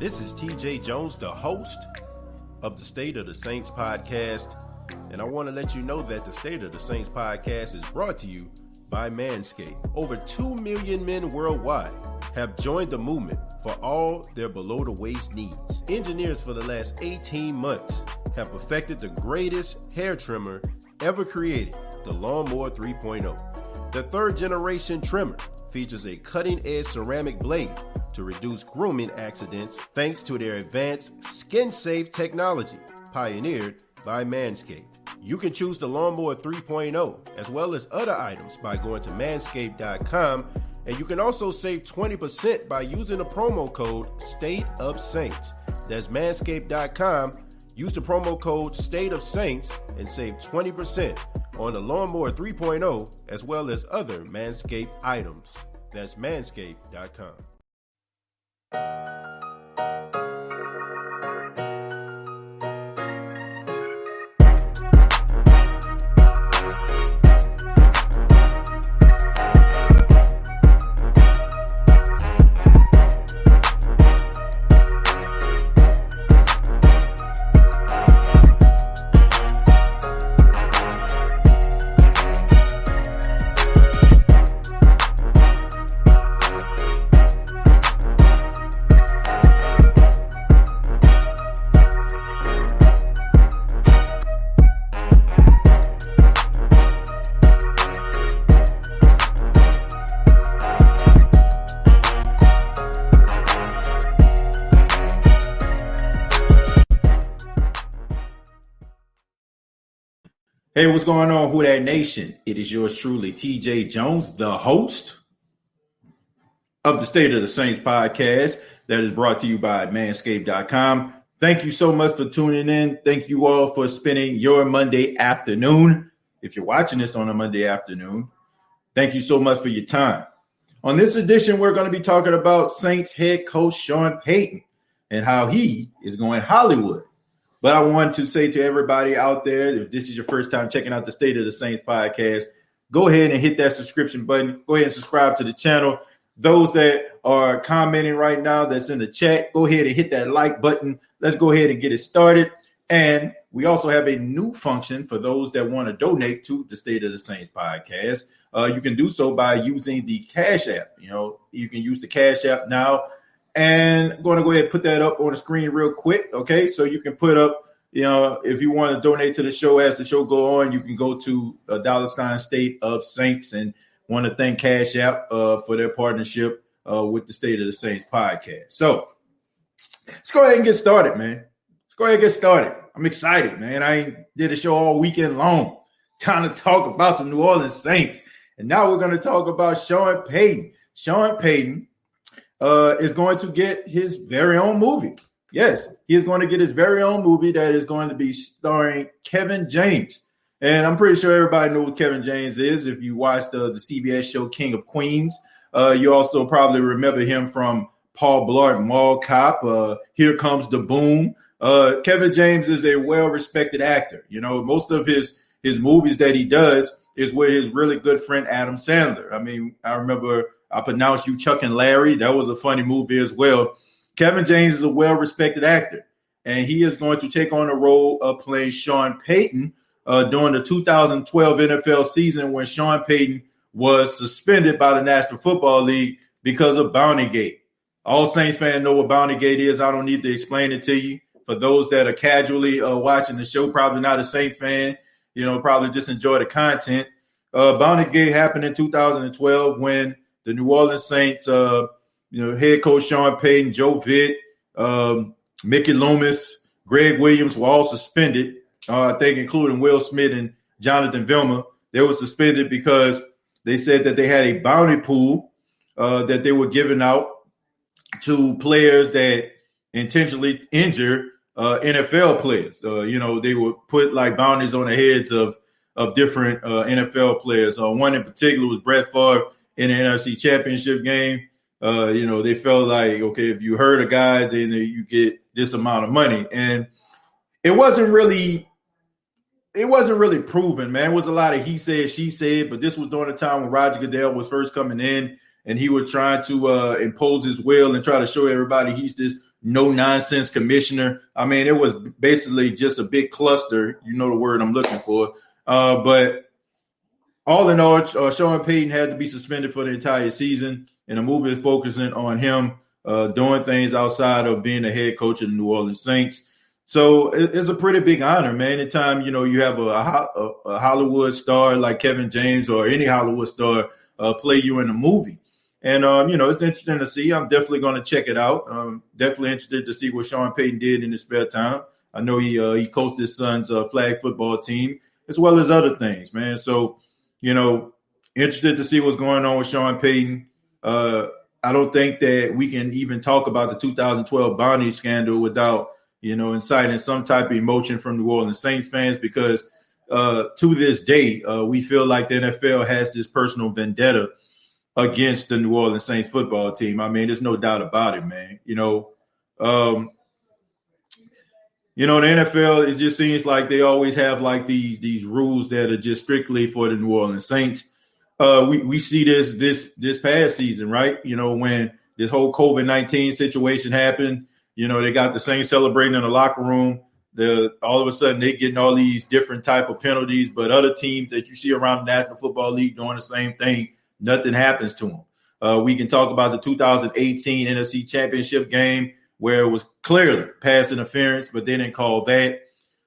This is TJ Jones, the host of the State of the Saints podcast, and I want to let you know that the State of the Saints podcast is brought to you by Manscaped. Over 2 million men worldwide have joined the movement for all their below-the-waist needs. Engineers for the last 18 months have perfected the greatest hair trimmer ever created, the Lawnmower 3.0. The third-generation trimmer features a cutting-edge ceramic blade to reduce grooming accidents thanks to their advanced skin-safe technology pioneered by Manscaped. You can choose the Lawnmower 3.0 as well as other items by going to manscaped.com, and you can also save 20% by using the promo code STATEOFSAINTS. That's manscaped.com. Use the promo code STATEOFSAINTS and save 20% on the Lawnmower 3.0 as well as other Manscaped items. That's manscaped.com. Hey, what's going on, Who Dat Nation? It is yours truly, TJ Jones, the host of the State of the Saints podcast that is brought to you by manscaped.com. Thank you so much for tuning in. Thank you all for spending your Monday afternoon. If you're watching this on a Monday afternoon, thank you so much for your time. On this edition, we're going to be talking about Saints head coach Sean Payton and how he is going Hollywood. But I want to say to everybody out there, if this is your first time checking out the State of the Saints podcast, go ahead and hit that subscription button. Go ahead and subscribe to the channel. Those that are commenting right now that's in the chat, go ahead and hit that like button. Let's go ahead and get it started. And we also have a new function for those that want to donate to the State of the Saints podcast. You can do so by using the Cash App. You can use the Cash App now. And I'm going to go ahead and put that up on the screen real quick, okay? So you can put up, if you want to donate to the show as the show go on, you can go to $ State of Saints, and want to thank Cash App for their partnership with the State of the Saints podcast. So let's go ahead and get started, man. Let's go ahead and get started. I'm excited, man. I did a show all weekend long. Time to talk about some New Orleans Saints. And now we're going to talk about Sean Payton. Sean Payton is going to get his very own movie. Yes, he is going to get his very own movie that is going to be starring Kevin James. And I'm pretty sure everybody knows who Kevin James is. If you watched the CBS show King of Queens, you also probably remember him from Paul Blart Mall Cop, Here Comes the Boom. Kevin James is a well-respected actor. Most of his movies that he does is with his really good friend Adam Sandler. I mean, I remember I Pronounce You Chuck and Larry. That was a funny movie as well. Kevin James is a well-respected actor, and he is going to take on the role of playing Sean Payton during the 2012 NFL season when Sean Payton was suspended by the National Football League because of Bountygate. All Saints fans know what Bountygate is. I don't need to explain it to you. For those that are casually watching the show, probably not a Saints fan, probably just enjoy the content. Bountygate happened in 2012 when the New Orleans Saints, head coach Sean Payton, Joe Vitt, Mickey Loomis, Greg Williams were all suspended, I think including Will Smith and Jonathan Vilma. They were suspended because they said that they had a bounty pool that they were giving out to players that intentionally injure NFL players. They would put like bounties on the heads of different NFL players. One in particular was Brett Favre in the NFC Championship game. They felt like, okay, if you hurt a guy, then you get this amount of money. And it wasn't really proven, man. It was a lot of he said, she said, but this was during the time when Roger Goodell was first coming in, and he was trying to impose his will and try to show everybody he's this no nonsense commissioner. I mean, it was basically just a big cluster. You know the word I'm looking for. But all in all, Sean Payton had to be suspended for the entire season, and the move is focusing on him doing things outside of being the head coach of the New Orleans Saints. So it's a pretty big honor, man. Anytime, you have a Hollywood star like Kevin James or any Hollywood star play you in a movie. And, it's interesting to see. I'm definitely going to check it out. Definitely interested to see what Sean Payton did in his spare time. I know he coached his son's flag football team as well as other things, man. So, interested to see what's going on with Sean Payton. I don't think that we can even talk about the 2012 Bounty scandal without, inciting some type of emotion from New Orleans Saints fans, because to this day, we feel like the NFL has this personal vendetta against the New Orleans Saints football team. I mean, there's no doubt about it, man. The NFL, it just seems like they always have like these rules that are just strictly for the New Orleans Saints. We see this past season, right? When this whole COVID-19 situation happened, they got the Saints celebrating in the locker room. All of a sudden they getting all these different type of penalties, but other teams that you see around the National Football League doing the same thing, nothing happens to them. We can talk about the 2018 NFC Championship game where it was clearly pass interference, but they didn't call that.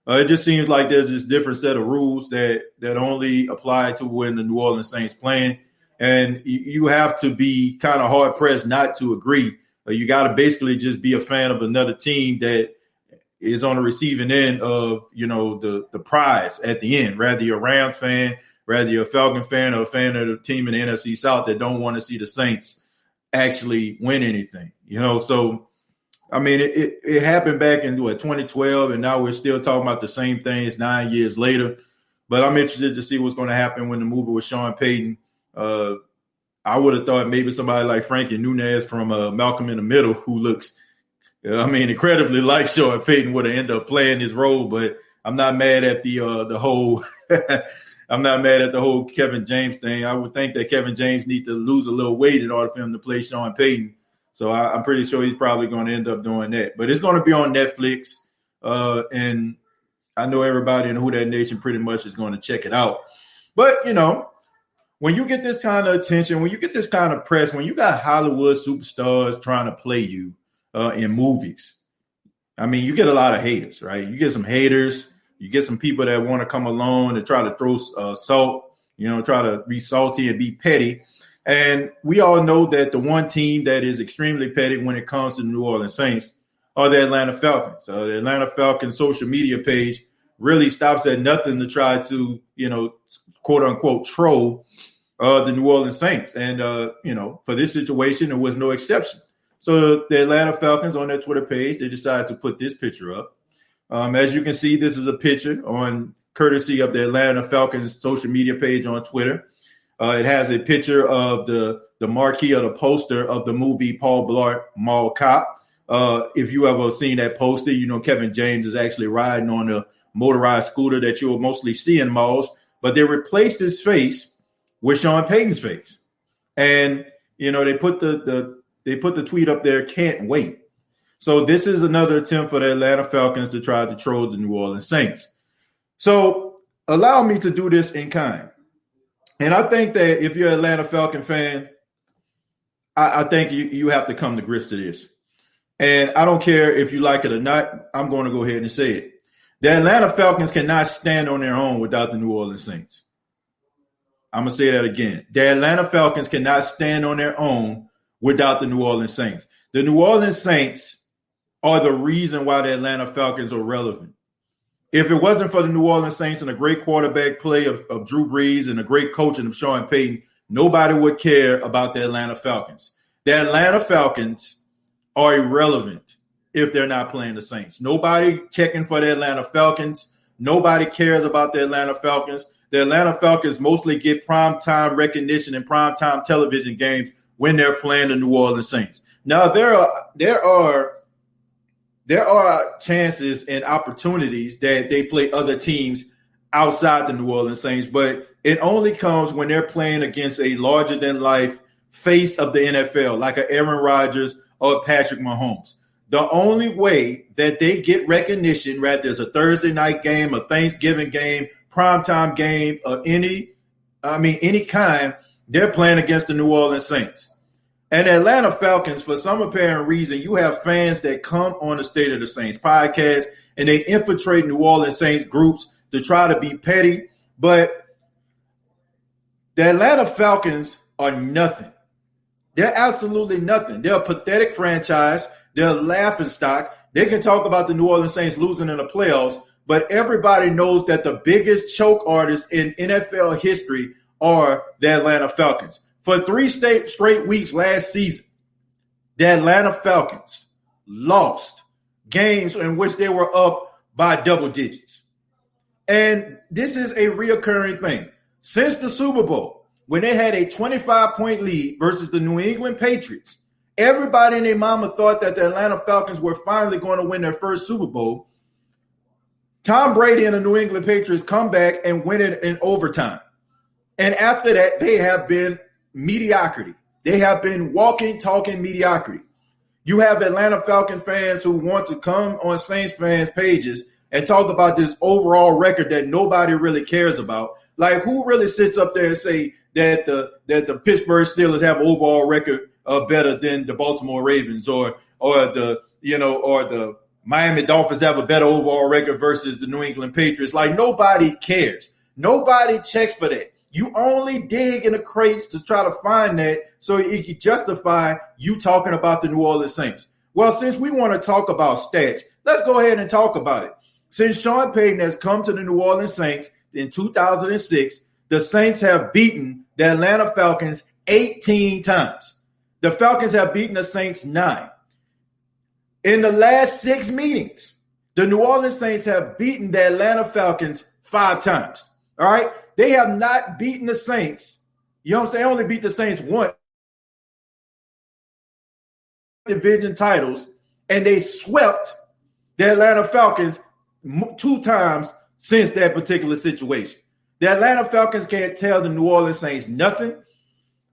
It just seems like there's this different set of rules that only apply to when the New Orleans Saints playing. And you have to be kind of hard pressed not to agree. You got to basically just be a fan of another team that is on the receiving end of, the prize at the end. Rather you're a Rams fan, rather you're a Falcon fan, or a fan of the team in the NFC South that don't want to see the Saints actually win anything. So I mean, it happened back in 2012, and now we're still talking about the same things 9 years later. But I'm interested to see what's going to happen when the movie with Sean Payton. I would have thought maybe somebody like Frankie Nunez from Malcolm in the Middle, who looks, incredibly like Sean Payton, would have ended up playing his role. But I'm not mad at the whole. I'm not mad at the whole Kevin James thing. I would think that Kevin James needs to lose a little weight in order for him to play Sean Payton. So I'm pretty sure he's probably going to end up doing that. But it's going to be on Netflix. And I know everybody in Who That Nation pretty much is going to check it out. But, when you get this kind of attention, when you get this kind of press, when you got Hollywood superstars trying to play you in movies, I mean, you get a lot of haters, right? You get some haters. You get some people that want to come along and try to throw salt, try to be salty and be petty. And we all know that the one team that is extremely petty when it comes to the New Orleans Saints are the Atlanta Falcons. The Atlanta Falcons social media page really stops at nothing to try to, quote unquote, troll the New Orleans Saints. And, for this situation, it was no exception. So the Atlanta Falcons on their Twitter page, they decided to put this picture up. As you can see, this is a picture on courtesy of the Atlanta Falcons social media page on Twitter. It has a picture of the marquee or the poster of the movie Paul Blart Mall Cop. If you ever seen that poster, Kevin James is actually riding on a motorized scooter that you'll mostly see in malls. But they replaced his face with Sean Payton's face. And, they put the tweet up there, can't wait. So this is another attempt for the Atlanta Falcons to try to troll the New Orleans Saints. So allow me to do this in kind. And I think that if you're an Atlanta Falcon fan, I think you have to come to grips to this. And I don't care if you like it or not, I'm going to go ahead and say it. The Atlanta Falcons cannot stand on their own without the New Orleans Saints. I'm going to say that again. The Atlanta Falcons cannot stand on their own without the New Orleans Saints. The New Orleans Saints are the reason why the Atlanta Falcons are relevant. If it wasn't for the New Orleans Saints and a great quarterback play of Drew Brees and a great coaching of Sean Payton, nobody would care about the Atlanta Falcons. The Atlanta Falcons are irrelevant if they're not playing the Saints. Nobody checking for the Atlanta Falcons. Nobody cares about the Atlanta Falcons. The Atlanta Falcons mostly get primetime recognition and primetime television games when they're playing the New Orleans Saints. Now, there are chances and opportunities that they play other teams outside the New Orleans Saints, but it only comes when they're playing against a larger-than-life face of the NFL, like a Aaron Rodgers or Patrick Mahomes. The only way that they get recognition, whether it's a Thursday night game, a Thanksgiving game, primetime game, or any kind, they're playing against the New Orleans Saints. And Atlanta Falcons, for some apparent reason, you have fans that come on the State of the Saints podcast and they infiltrate New Orleans Saints groups to try to be petty. But the Atlanta Falcons are nothing. They're absolutely nothing. They're a pathetic franchise. They're a laughingstock. They can talk about the New Orleans Saints losing in the playoffs, but everybody knows that the biggest choke artists in NFL history are the Atlanta Falcons. For 3 straight weeks last season, the Atlanta Falcons lost games in which they were up by double digits. And this is a reoccurring thing. Since the Super Bowl, when they had a 25-point lead versus the New England Patriots, everybody and their mama thought that the Atlanta Falcons were finally going to win their first Super Bowl. Tom Brady and the New England Patriots come back and win it in overtime. And after that, they have been mediocrity. They have been walking, talking mediocrity. You have Atlanta Falcon fans who want to come on Saints fans' pages and talk about this overall record that nobody really cares about. Like, who really sits up there and say that the Pittsburgh Steelers have an overall record better than the Baltimore Ravens, or the Miami Dolphins have a better overall record versus the New England Patriots? Like, nobody cares. Nobody checks for that. You only dig in the crates to try to find that so it can justify you talking about the New Orleans Saints. Well, since we want to talk about stats, let's go ahead and talk about it. Since Sean Payton has come to the New Orleans Saints in 2006, the Saints have beaten the Atlanta Falcons 18 times. The Falcons have beaten the Saints 9. In the last 6 meetings, the New Orleans Saints have beaten the Atlanta Falcons 5 times. All right? They have not beaten the Saints. You know what I'm saying? They only beat the Saints once. Division titles, and they swept the Atlanta Falcons 2 times since that particular situation. The Atlanta Falcons can't tell the New Orleans Saints nothing.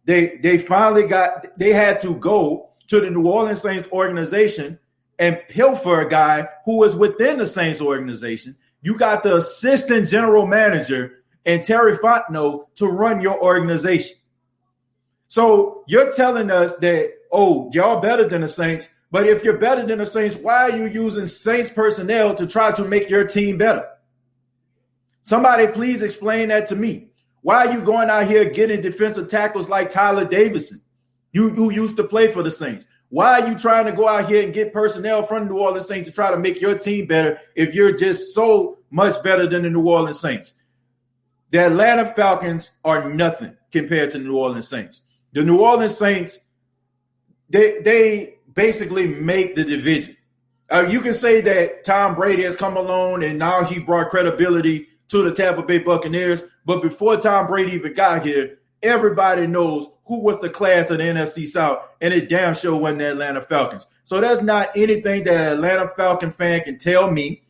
They had to go to the New Orleans Saints organization and pilfer a guy who was within the Saints organization. You got the assistant general manager and Terry Fontenot to run your organization. So you're telling us that, oh, y'all better than the Saints, but if you're better than the Saints, why are you using Saints personnel to try to make your team better? Somebody please explain that to me. Why are you going out here getting defensive tackles like Tyler Davidson, who used to play for the Saints? Why are you trying to go out here and get personnel from the New Orleans Saints to try to make your team better if you're just so much better than the New Orleans Saints? The Atlanta Falcons are nothing compared to the New Orleans Saints. The New Orleans Saints, they basically make the division. You can say that Tom Brady has come along and now he brought credibility to the Tampa Bay Buccaneers. But before Tom Brady even got here, everybody knows who was the class of the NFC South, and it damn sure wasn't the Atlanta Falcons. So that's not anything that an Atlanta Falcon fan can tell me.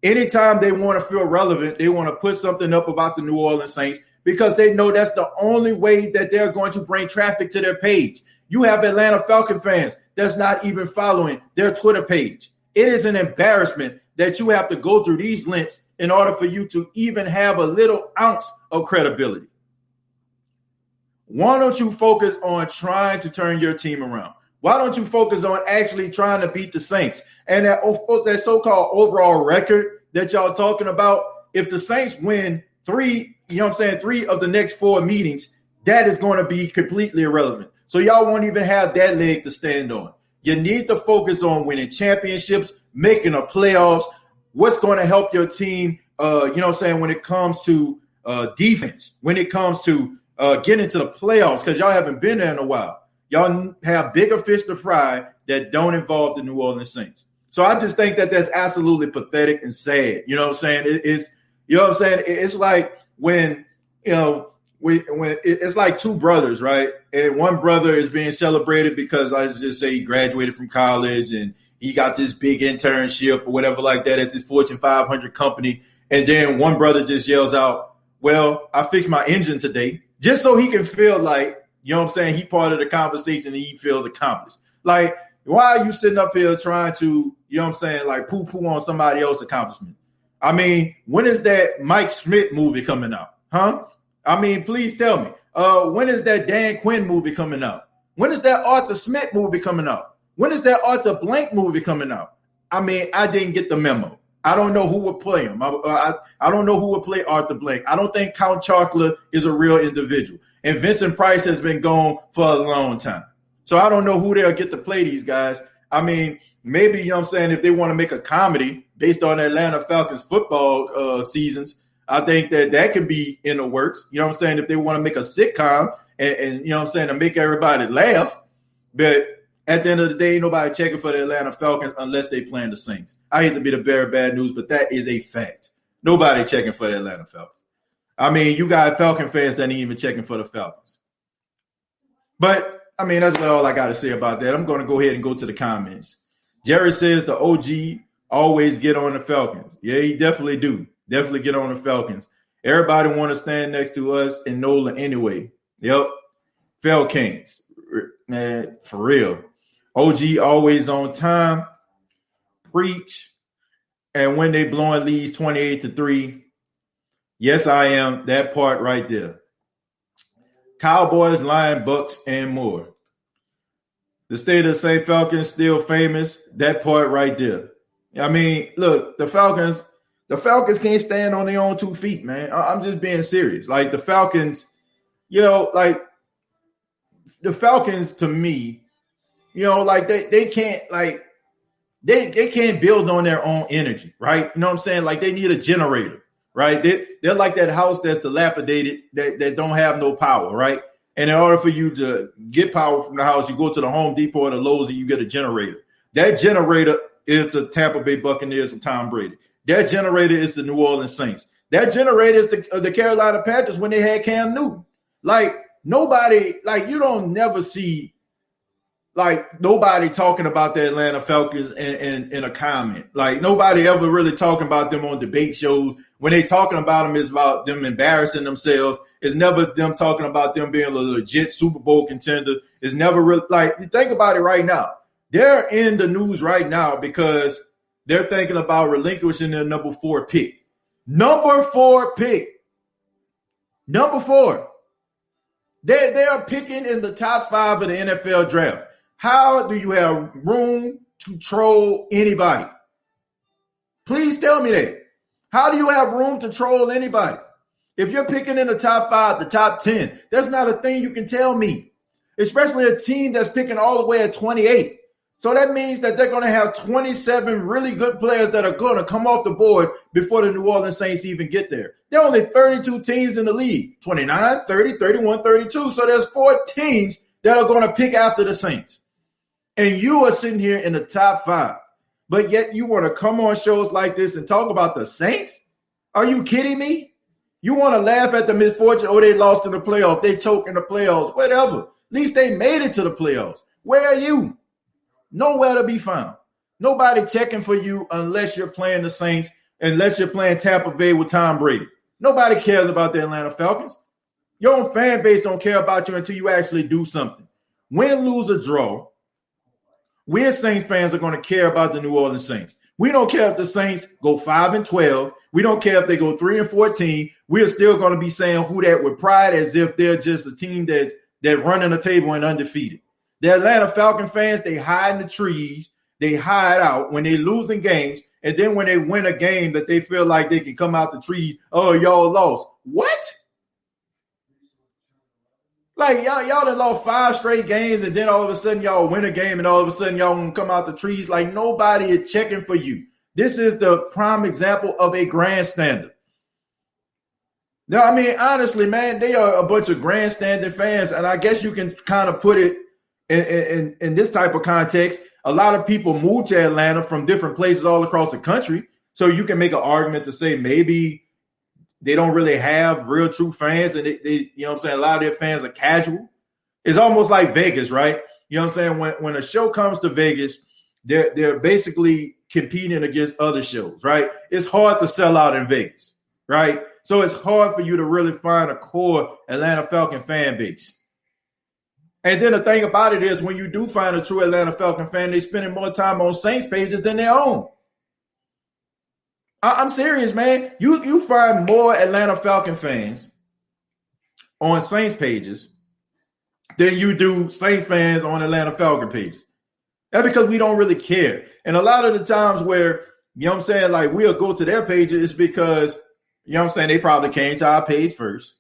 Anytime they want to feel relevant, they want to put something up about the New Orleans Saints because they know that's the only way that they're going to bring traffic to their page. You have Atlanta Falcon fans that's not even following their Twitter page. It is an embarrassment that you have to go through these links in order for you to even have a little ounce of credibility. Why don't you focus on trying to turn your team around? Why don't you focus on actually trying to beat the Saints? And that so-called overall record that y'all talking about, if the Saints win 3 of the next 4 meetings, that is going to be completely irrelevant. So y'all won't even have that leg to stand on. You need to focus on winning championships, making the playoffs. What's going to help your team, when it comes to defense, when it comes to getting to the playoffs, because y'all haven't been there in a while. Y'all have bigger fish to fry that don't involve the New Orleans Saints. So I just think that that's absolutely pathetic and sad. You know what I'm saying? It's like when it's like 2 brothers, right? And one brother is being celebrated because let's just say he graduated from college and he got this big internship or whatever like that at this Fortune 500 company. And then one brother just yells out, well, I fixed my engine today, just so he can feel like, you know what I'm saying, he part of the conversation and he feels accomplished. Like, Why are you sitting up here trying to, you know what I'm saying, like poo-poo on somebody else's accomplishment? I mean, when is that Mike Smith movie coming out? Huh? I mean, please tell me. When is that Dan Quinn movie coming out? When is that Arthur Smith movie coming out? When is that Arthur Blank movie coming out? I mean, I didn't get the memo. I don't know who would play him. I don't know who would play Arthur Blank. I don't think Count Chocula is a real individual. And Vincent Price has been gone for a long time. So I don't know who they'll get to play these guys. I mean, maybe, you know what I'm saying, if they want to make a comedy based on Atlanta Falcons football seasons, I think that could be in the works. You know what I'm saying? If they want to make a sitcom and you know what I'm saying, to make everybody laugh. But at the end of the day, ain't nobody checking for the Atlanta Falcons unless they playing the Saints. I hate to be the bearer of bad news, but that is a fact. Nobody checking for the Atlanta Falcons. I mean, you got Falcon fans that ain't even checking for the Falcons. But, I mean, that's all I got to say about that. I'm going to go ahead and go to the comments. Jerry says the OG always get on the Falcons. Yeah, he definitely do. Definitely get on the Falcons. Everybody want to stand next to us in NOLA anyway. Yep. Falcons. Man, for real. OG always on time. Preach. And when they blowing leads 28-3, yes, I am. That part right there. Cowboys, Lions, Bucks, and more. The state of the St. Falcons still famous. That part right there. I mean, look, the Falcons can't stand on their own 2 feet, man. I'm just being serious. Like the Falcons, you know, like the Falcons to me, you know, like they can't like they can't build on their own energy, right? You know what I'm saying? Like they need a generator, right? They're like that house that's dilapidated that don't have no power, right? And in order for you to get power from the house, you go to the Home Depot or the Lowe's and you get a generator. That generator is the Tampa Bay Buccaneers with Tom Brady. That generator is the New Orleans Saints. That generator is the Carolina Panthers when they had Cam Newton. Like nobody, like you don't never see like nobody talking about the Atlanta Falcons in a comment. Like nobody ever really talking about them on debate shows. When they talking about them, it's about them embarrassing themselves. It's never them talking about them being a legit Super Bowl contender. It's never really like you think about it right now. They're in the news right now because they're thinking about relinquishing their number 4 pick. Number 4 pick. Number 4. They are picking in the top 5 of the NFL draft. How do you have room to troll anybody? Please tell me that. How do you have room to troll anybody? If you're picking in the top 5, the top 10, that's not a thing you can tell me. Especially a team that's picking all the way at 28. So that means that they're going to have 27 really good players that are going to come off the board before the New Orleans Saints even get there. There are only 32 teams in the league, 29, 30, 31, 32. So there's 4 teams that are going to pick after the Saints. And you are sitting here in the top 5. But yet you want to come on shows like this and talk about the Saints? Are you kidding me? You want to laugh at the misfortune, oh, they lost in the playoffs, they choked in the playoffs, whatever. At least they made it to the playoffs. Where are you? Nowhere to be found. Nobody checking for you unless you're playing the Saints, unless you're playing Tampa Bay with Tom Brady. Nobody cares about the Atlanta Falcons. Your own fan base don't care about you until you actually do something. Win, lose, or draw, we as Saints fans are going to care about the New Orleans Saints. We don't care if the Saints go 5-12. We don't care if they go 3-14. We're still going to be saying who that with pride as if they're just a team that running the table and undefeated. The Atlanta Falcon fans, they hide in the trees. They hide out when they losing games. And then when they win a game that they feel like they can come out the trees, oh, y'all lost. What? Like, y'all done lost 5 straight games, and then all of a sudden y'all win a game, and all of a sudden y'all want to come out the trees. Like, nobody is checking for you. This is the prime example of a grandstander. No, I mean, honestly, man, they are a bunch of grandstanding fans, and I guess you can kind of put it in this type of context. A lot of people move to Atlanta from different places all across the country, so you can make an argument to say maybe they don't really have real true fans, and they you know what I'm saying, a lot of their fans are casual. It's almost like Vegas, right? You know what I'm saying? When a show comes to Vegas, they're basically competing against other shows, right? It's hard to sell out in Vegas, right? So it's hard for you to really find a core Atlanta Falcon fan base. And then the thing about it is when you do find a true Atlanta Falcon fan, they're spending more time on Saints pages than their own. I'm serious, man. You find more Atlanta Falcon fans on Saints pages than you do Saints fans on Atlanta Falcon pages. That's because we don't really care. And a lot of the times where, you know what I'm saying, like we'll go to their pages, it's because, you know what I'm saying, they probably came to our page first.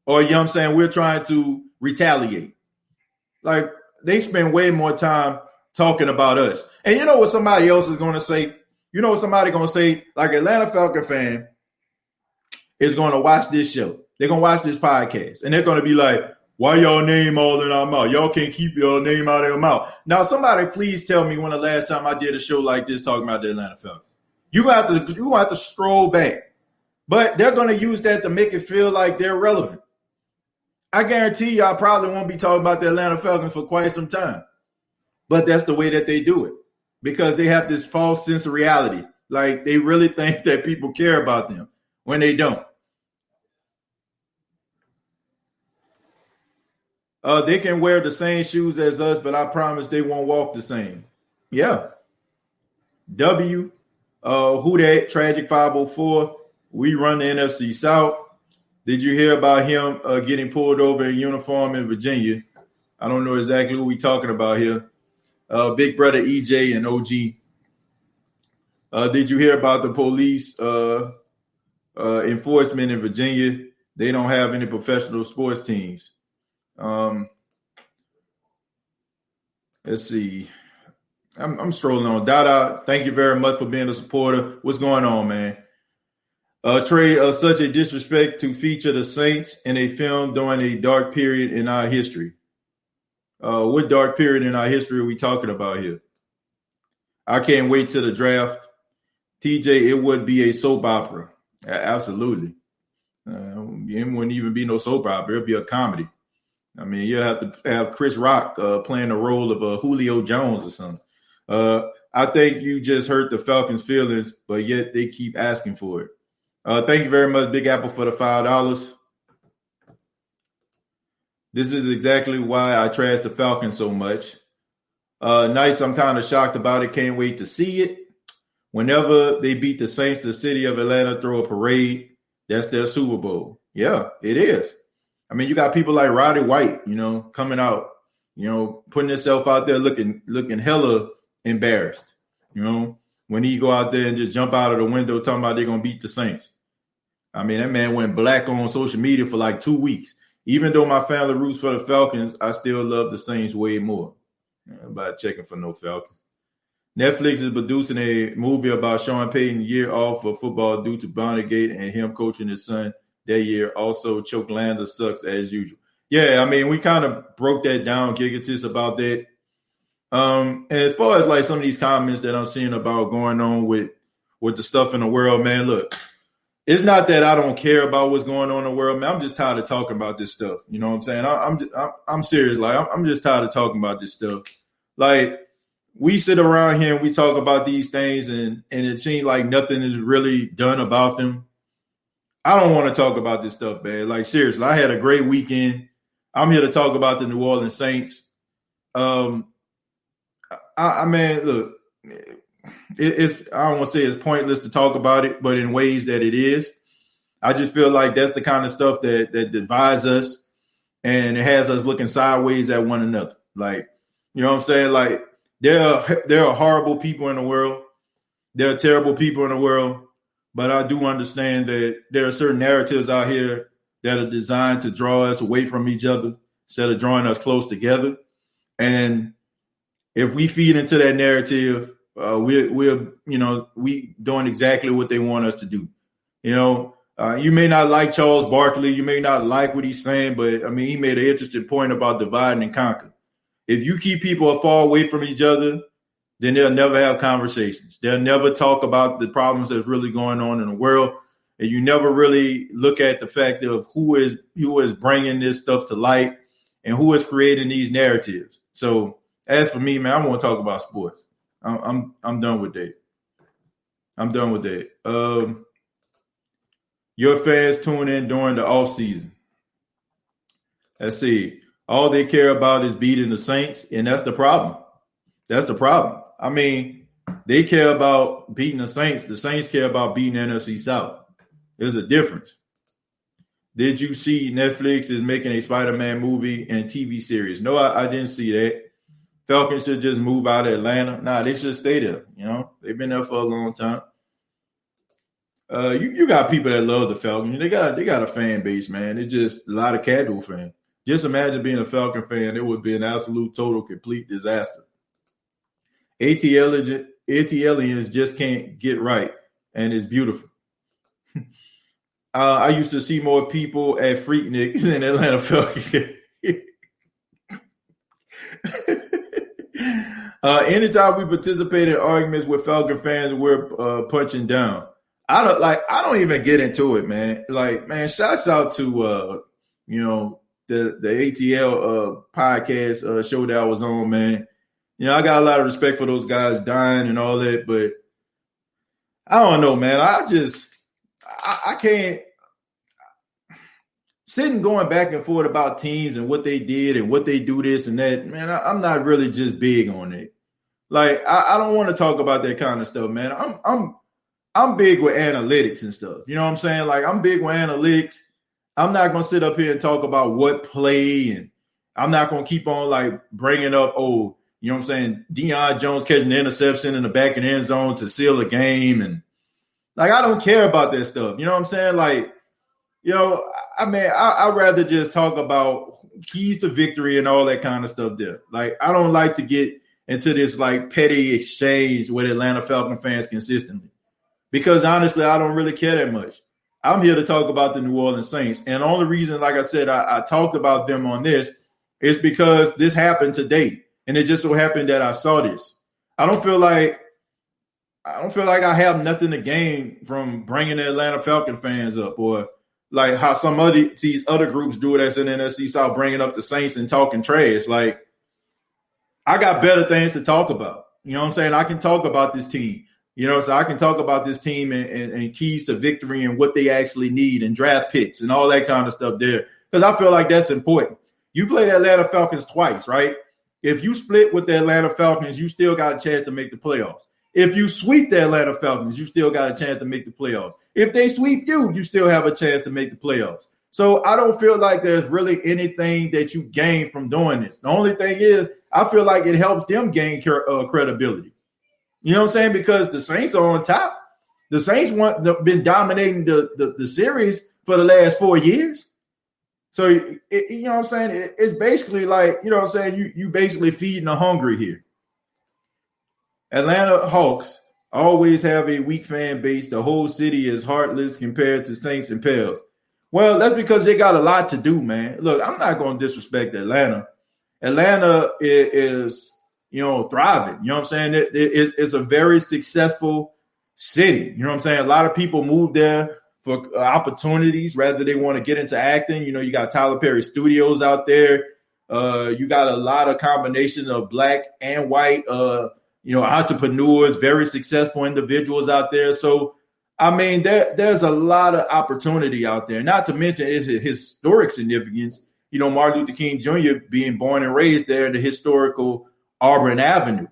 Or, you know what I'm saying, we're trying to retaliate. Like, they spend way more time talking about us. And you know what somebody else is going to say? You know what somebody going to say? Like, Atlanta Falcon fan is going to watch this show. They're going to watch this podcast. And they're going to be like, why y'all name all in our mouth? Y'all can't keep your name out of your mouth. Now, somebody please tell me when the last time I did a show like this talking about the Atlanta Falcons. You're going to have to stroll back. But they're going to use that to make it feel like they're relevant. I guarantee you I probably won't be talking about the Atlanta Falcons for quite some time. But that's the way that they do it. Because they have this false sense of reality. Like, they really think that people care about them when they don't. They can wear the same shoes as us, but I promise they won't walk the same. Yeah. W. Who that? Tragic 504. We run the NFC South. Did you hear about him getting pulled over in uniform in Virginia? I don't know exactly who we're talking about here. Big brother EJ and OG. Did you hear about the police enforcement in Virginia? They don't have any professional sports teams. Let's see. I'm strolling on. Dada, thank you very much for being a supporter. What's going on, man? Trey, such a disrespect to feature the Saints in a film during a dark period in our history. What dark period in our history are we talking about here? I can't wait till the draft. TJ, it would be a soap opera. Absolutely. It wouldn't even be no soap opera. It would be a comedy. I mean, you have to have Chris Rock playing the role of Julio Jones or something. I think you just hurt the Falcons' feelings, but yet they keep asking for it. Thank you very much, Big Apple, for the $5. This is exactly why I trash the Falcons so much. Nice, I'm kind of shocked about it. Can't wait to see it. Whenever they beat the Saints, the city of Atlanta throw a parade. That's their Super Bowl. Yeah, it is. I mean, you got people like Roddy White, you know, coming out, you know, putting himself out there looking hella embarrassed, you know, when he go out there and just jump out of the window talking about they're going to beat the Saints. I mean, that man went black on social media for like 2 weeks. Even though my family roots for the Falcons, I still love the Saints way more. About checking for no Falcons. Netflix is producing a movie about Sean Payton year off of football due to Bonnegate and him coaching his son that year. Also, Chokelanda sucks as usual. Yeah, I mean, we kind of broke that down, Gigatis, about that. And as far as like some of these comments that I'm seeing about going on with the stuff in the world, man, look, it's not that I don't care about what's going on in the world, man. I'm just tired of talking about this stuff. You know what I'm saying? I'm serious. Like, I'm just tired of talking about this stuff. Like, we sit around here and we talk about these things and it seems like nothing is really done about them. I don't want to talk about this stuff, man. Like, seriously, I had a great weekend. I'm here to talk about the New Orleans Saints. I mean, look, it's I don't want to say it's pointless to talk about it, but in ways that it is. I just feel like that's the kind of stuff that divides us and it has us looking sideways at one another. Like, you know what I'm saying? Like, there are horrible people in the world. There are terrible people in the world. But I do understand that there are certain narratives out here that are designed to draw us away from each other instead of drawing us close together. And if we feed into that narrative, we're we doing exactly what they want us to do. You know, you may not like Charles Barkley. You may not like what he's saying, but, I mean, he made an interesting point about divide and conquer. If you keep people far away from each other, then they'll never have conversations. They'll never talk about the problems that's really going on in the world. And you never really look at the fact of who is bringing this stuff to light and who is creating these narratives. So as for me, man, I want to talk about sports. I'm done with that. I'm done with that. Your fans tune in during the off season. Let's see. All they care about is beating the Saints, and that's the problem. That's the problem. I mean, they care about beating the Saints. The Saints care about beating NFC South. There's a difference. Did you see Netflix is making a Spider-Man movie and TV series? No, I didn't see that. Falcons should just move out of Atlanta. Nah, they should stay there. You know, they've been there for a long time. You got people that love the Falcons. They got a fan base, man. It's just a lot of casual fans. Just imagine being a Falcon fan. It would be an absolute, total, complete disaster. ATLians just can't get right, and it's beautiful. I used to see more people at Freaknik than Atlanta Falcons. Anytime we participate in arguments with Falcon fans, we're punching down. I don't even get into it, man. Like, man, shouts out to the ATL podcast show that I was on, man. You know, I got a lot of respect for those guys dying and all that, but I don't know, man. I can't sitting going back and forth about teams and what they did and what they do this and that, man. I'm not really just big on it. Like, I don't want to talk about that kind of stuff, man. I'm big with analytics and stuff. You know what I'm saying? Like, I'm big with analytics. I'm not going to sit up here and talk about what play, and I'm not going to keep on like bringing up, you know what I'm saying, Deion Jones catching the interception in the back of the end zone to seal a game. And like, I don't care about that stuff. You know what I'm saying? Like, you know, I mean, I'd rather just talk about keys to victory and all that kind of stuff there. Like, I don't like to get into this like petty exchange with Atlanta Falcon fans consistently, because honestly, I don't really care that much. I'm here to talk about the New Orleans Saints. And the only reason, like I said, I talked about them on this is because this happened today. And it just so happened that I saw this. I don't feel like I have nothing to gain from bringing the Atlanta Falcon fans up, or like how some of these other groups do it that's in the NFC South, bringing up the Saints and talking trash. Like, I got better things to talk about. You know what I'm saying? I can talk about this team. You know, so I can talk about this team and keys to victory and what they actually need and draft picks and all that kind of stuff there, because I feel like that's important. You play the Atlanta Falcons twice, right? If you split with the Atlanta Falcons, you still got a chance to make the playoffs. If you sweep the Atlanta Falcons, you still got a chance to make the playoffs. If they sweep you, you still have a chance to make the playoffs. So I don't feel like there's really anything that you gain from doing this. The only thing is, I feel like it helps them gain credibility. You know what I'm saying? Because the Saints are on top. The Saints been dominating the series for the last 4 years. So, you know what I'm saying? It's basically like, you know what I'm saying, you basically feeding the hungry here. Atlanta Hawks always have a weak fan base. The whole city is heartless compared to Saints and Pels. Well, that's because they got a lot to do, man. Look, I'm not going to disrespect Atlanta. Atlanta is thriving. You know what I'm saying? It's a very successful city. You know what I'm saying? A lot of people move there for opportunities, rather they want to get into acting. You know, you got Tyler Perry Studios out there. You got a lot of combination of black and white, entrepreneurs, very successful individuals out there. So, I mean, there's a lot of opportunity out there, not to mention its historic significance. You know, Martin Luther King Jr. being born and raised there, the historical Auburn Avenue.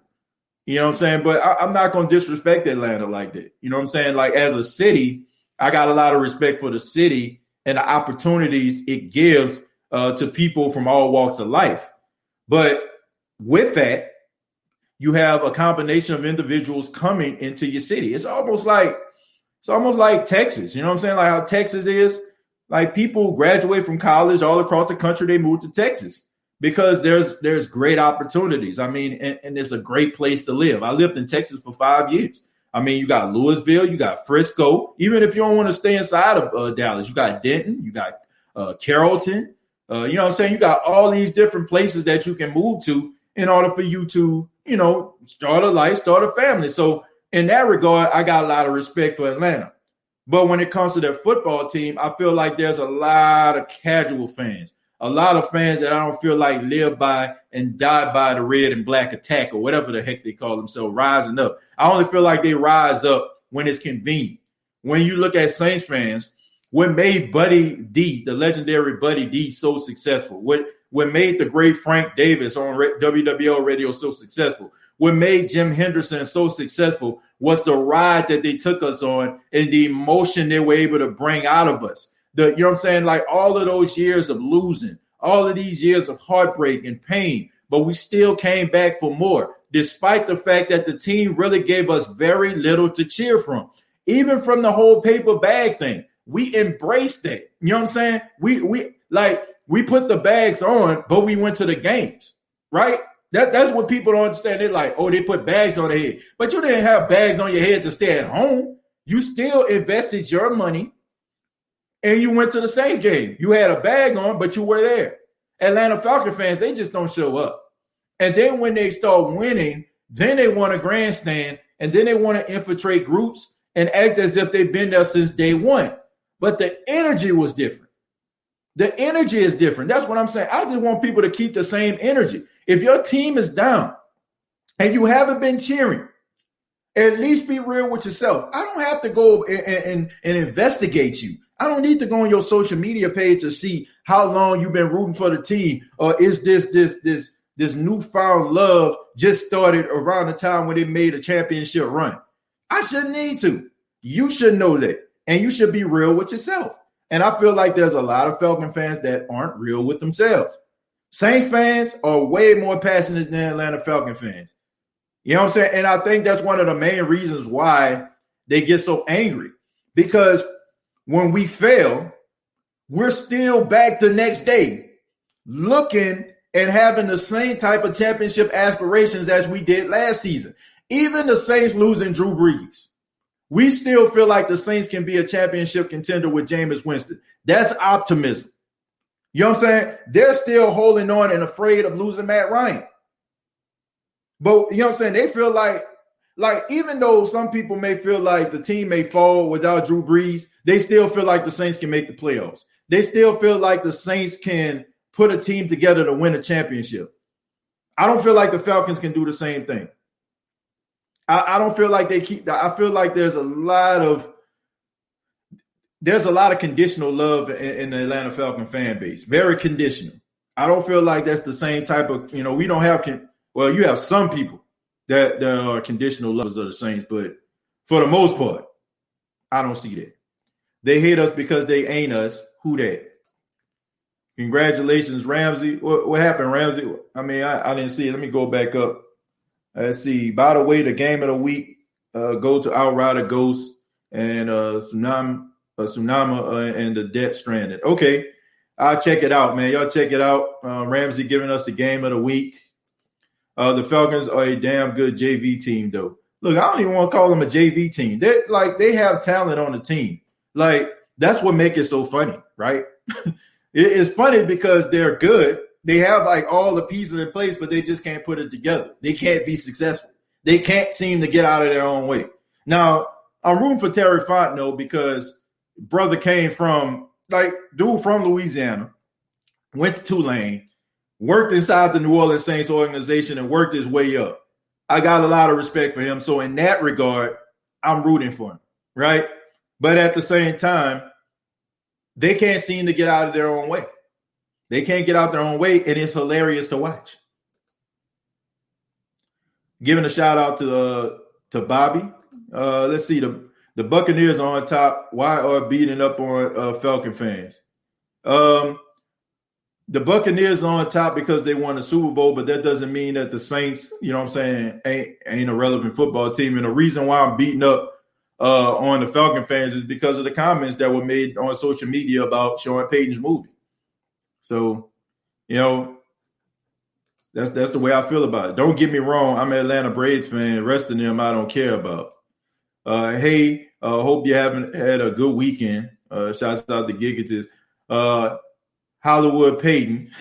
You know what I'm saying? But I'm not going to disrespect Atlanta like that. You know what I'm saying? Like, as a city, I got a lot of respect for the city and the opportunities it gives to people from all walks of life. But with that, you have a combination of individuals coming into your city. It's almost like Texas. You know what I'm saying? Like how Texas is. Like, people graduate from college all across the country. They move to Texas because there's great opportunities. I mean, and it's a great place to live. I lived in Texas for 5 years. I mean, you got Louisville, you got Frisco. Even if you don't want to stay inside of Dallas, you got Denton, you got Carrollton. You know what I'm saying? You got all these different places that you can move to in order for you to, start a life, start a family. So in that regard, I got a lot of respect for Atlanta. But when it comes to their football team, I feel like there's a lot of casual fans, a lot of fans that I don't feel like live by and die by the red and black attack, or whatever the heck they call themselves, rising up. I only feel like they rise up when it's convenient. When you look at Saints fans, what made Buddy D, the legendary Buddy D, so successful? What what made the great Frank Davis on WWL radio so successful, what made Jim Henderson so successful was the ride that they took us on and the emotion they were able to bring out of us. You know what I'm saying? Like all of those years of losing, all of these years of heartbreak and pain, but we still came back for more, despite the fact that the team really gave us very little to cheer from. Even from the whole paper bag thing, we embraced that. You know what I'm saying? We put the bags on, but we went to the games, right? That's what people don't understand. They're like, oh, they put bags on their head. But you didn't have bags on your head to stay at home. You still invested your money and you went to the Saints game. You had a bag on, but you were there. Atlanta Falcon fans, they just don't show up. And then when they start winning, then they want to grandstand, and then they want to infiltrate groups and act as if they've been there since day one. But the energy was different. The energy is different. That's what I'm saying. I just want people to keep the same energy. If your team is down and you haven't been cheering, at least be real with yourself. I don't have to go and investigate you. I don't need to go on your social media page to see how long you've been rooting for the team, or is this newfound love just started around the time when they made a championship run. I shouldn't need to. You should know that, and you should be real with yourself. And I feel like there's a lot of Falcon fans that aren't real with themselves. Saints fans are way more passionate than Atlanta Falcon fans. You know what I'm saying? And I think that's one of the main reasons why they get so angry. Because when we fail, we're still back the next day looking and having the same type of championship aspirations as we did last season. Even the Saints losing Drew Brees, we still feel like the Saints can be a championship contender with Jameis Winston. That's optimism. You know what I'm saying? They're still holding on and afraid of losing Matt Ryan. But you know what I'm saying? They feel like even though some people may feel like the team may fall without Drew Brees, they still feel like the Saints can make the playoffs. They still feel like the Saints can put a team together to win a championship. I don't feel like the Falcons can do the same thing. I don't feel like I feel like there's a lot of conditional love in the Atlanta Falcon fan base. Very conditional. I don't feel like that's the same type of, we don't have, you have some people that are conditional lovers of the Saints, but for the most part, I don't see that. They hate us because they ain't us. Who that? Congratulations, Ramsey. What happened, Ramsey? I mean, I didn't see it. Let me go back up. Let's see. By the way, the game of the week go to Outrider Ghost and Tsunami and the Death Stranded. Okay, I'll check it out, man. Y'all check it out. Ramsey giving us the game of the week. The Falcons are a damn good JV team, though. Look, I don't even want to call them a JV team. They have talent on the team. Like, that's what makes it so funny, right? It's funny because they're good. They have like all the pieces in place, but they just can't put it together. They can't be successful. They can't seem to get out of their own way. Now, I'm rooting for Terry Fontenot because brother came from, dude from Louisiana, went to Tulane, worked inside the New Orleans Saints organization and worked his way up. I got a lot of respect for him. So in that regard, I'm rooting for him, right? But at the same time, they can't seem to get out of their own way. They can't get out their own way, and it's hilarious to watch. Giving a shout out to Bobby. Let's see, the Buccaneers are on top. Why are beating up on Falcon fans? The Buccaneers are on top because they won the Super Bowl, but that doesn't mean that the Saints, you know what I'm saying, ain't a relevant football team. And the reason why I'm beating up on the Falcon fans is because of the comments that were made on social media about Sean Payton's movie. So, that's the way I feel about it. Don't get me wrong. I'm an Atlanta Braves fan. The rest of them I don't care about. Hope you haven't had a good weekend. Shouts out to Gigatis. Hollywood Payton.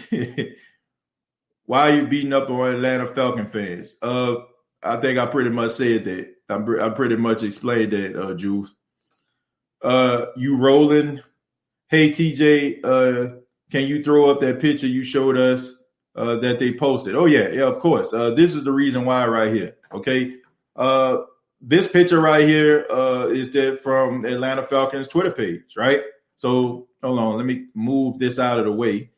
Why are you beating up on Atlanta Falcon fans? I think I pretty much said that. I pretty much explained that, Jules. You rolling? Hey, TJ, can you throw up that picture you showed us that they posted? Oh, yeah, of course. This is the reason why right here, okay? This picture right here is that from Atlanta Falcons Twitter page, right? So, hold on. Let me move this out of the way.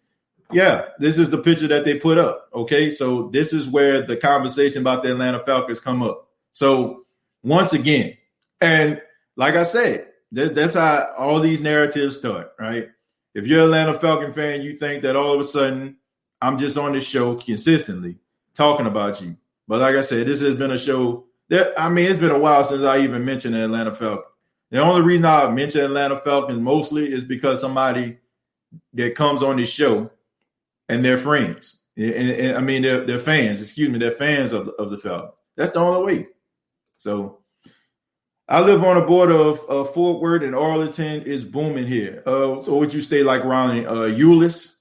Yeah, this is the picture that they put up. Okay, so this is where the conversation about the Atlanta Falcons come up. So once again, and like I said, that's how all these narratives start, right? If you're an Atlanta Falcon fan, you think that all of a sudden I'm just on this show consistently talking about you. But like I said, this has been a show that, it's been a while since I even mentioned the Atlanta Falcons. The only reason I mention Atlanta Falcons mostly is because somebody that comes on this show and they're friends. And they're fans, they're fans of the Falcons. That's the only way. So I live on the border of Fort Worth, and Arlington is booming here. So would you stay like around Euless?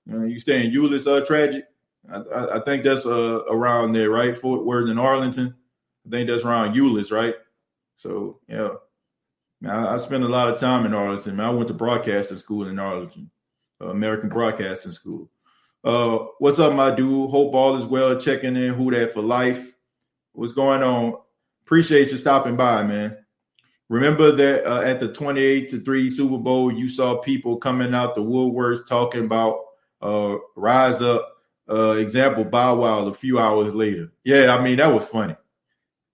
You stay in Euless, Tragic? I think that's around there, right? Fort Worth and Arlington. I think that's around Euless, right? So, yeah. I spent a lot of time in Arlington. I went to broadcasting school in Arlington, American Broadcasting School. What's up, my dude? Hope all is well. Checking in. Who that for life? What's going on? Appreciate you stopping by, man. Remember that at the 28-3 Super Bowl, you saw people coming out the woodworks talking about rise up. Example, Bow Wow a few hours later. Yeah, that was funny.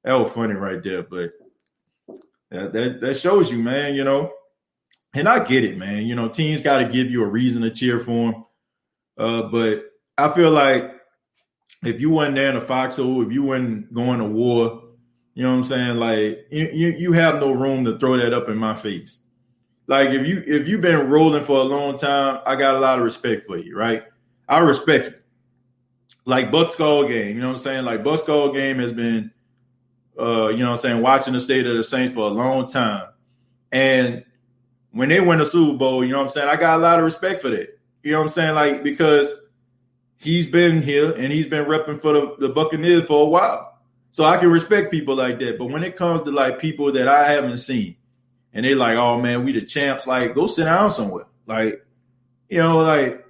That was funny right there. But that shows you, man, and I get it, man. Teams got to give you a reason to cheer for them. But I feel like if you wasn't there in the foxhole, if you wasn't going to war, you know what I'm saying? Like you have no room to throw that up in my face. Like if you've been rolling for a long time, I got a lot of respect for you, right? I respect you. Like Buck Skull Game, you know what I'm saying? Like Buck Skull Game has been, watching the state of the Saints for a long time. And when they win the Super Bowl, you know what I'm saying? I got a lot of respect for that. You know what I'm saying? Like, because he's been here and he's been repping for the Buccaneers for a while. So I can respect people like that. But when it comes to like people that I haven't seen and they like, oh man, we the champs, like go sit down somewhere. Like, like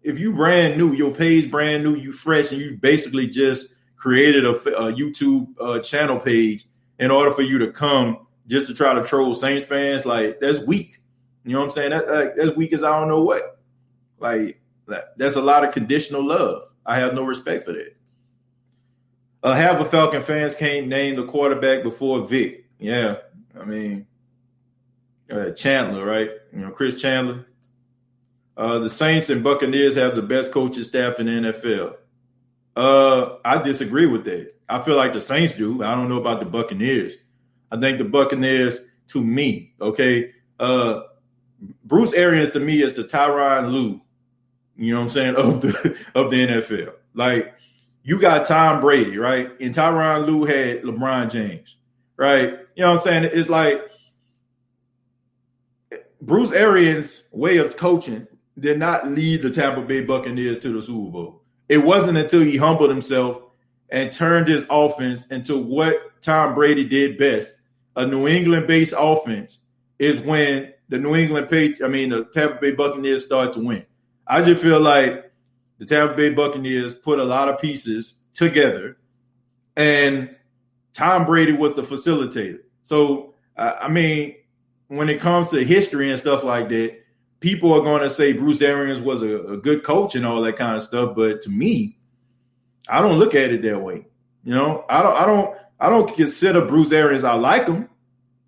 if you brand new, your page brand new, you fresh, and you basically just created a YouTube channel page in order for you to come just to try to troll Saints fans, like that's weak. You know what I'm saying? That's weak as I don't know what. Like that's a lot of conditional love. I have no respect for that. Half of Falcon fans can't name the quarterback before Vic. Yeah, Chandler, right? Chris Chandler. The Saints and Buccaneers have the best coaching staff in the NFL. I disagree with that. I feel like the Saints do. I don't know about the Buccaneers. I think the Buccaneers, to me, okay, Bruce Arians to me is the Tyronn Lue, you know what I'm saying, of the NFL. Like, you got Tom Brady, right? And Tyronn Lue had LeBron James, right? You know what I'm saying? It's like Bruce Arians' way of coaching did not lead the Tampa Bay Buccaneers to the Super Bowl. It wasn't until he humbled himself and turned his offense into what Tom Brady did best, a New England-based offense, is when the Tampa Bay Buccaneers start to win. I just feel like the Tampa Bay Buccaneers put a lot of pieces together, and Tom Brady was the facilitator. So, when it comes to history and stuff like that, people are going to say Bruce Arians was a good coach and all that kind of stuff. But to me, I don't look at it that way. I don't consider Bruce Arians. I like him,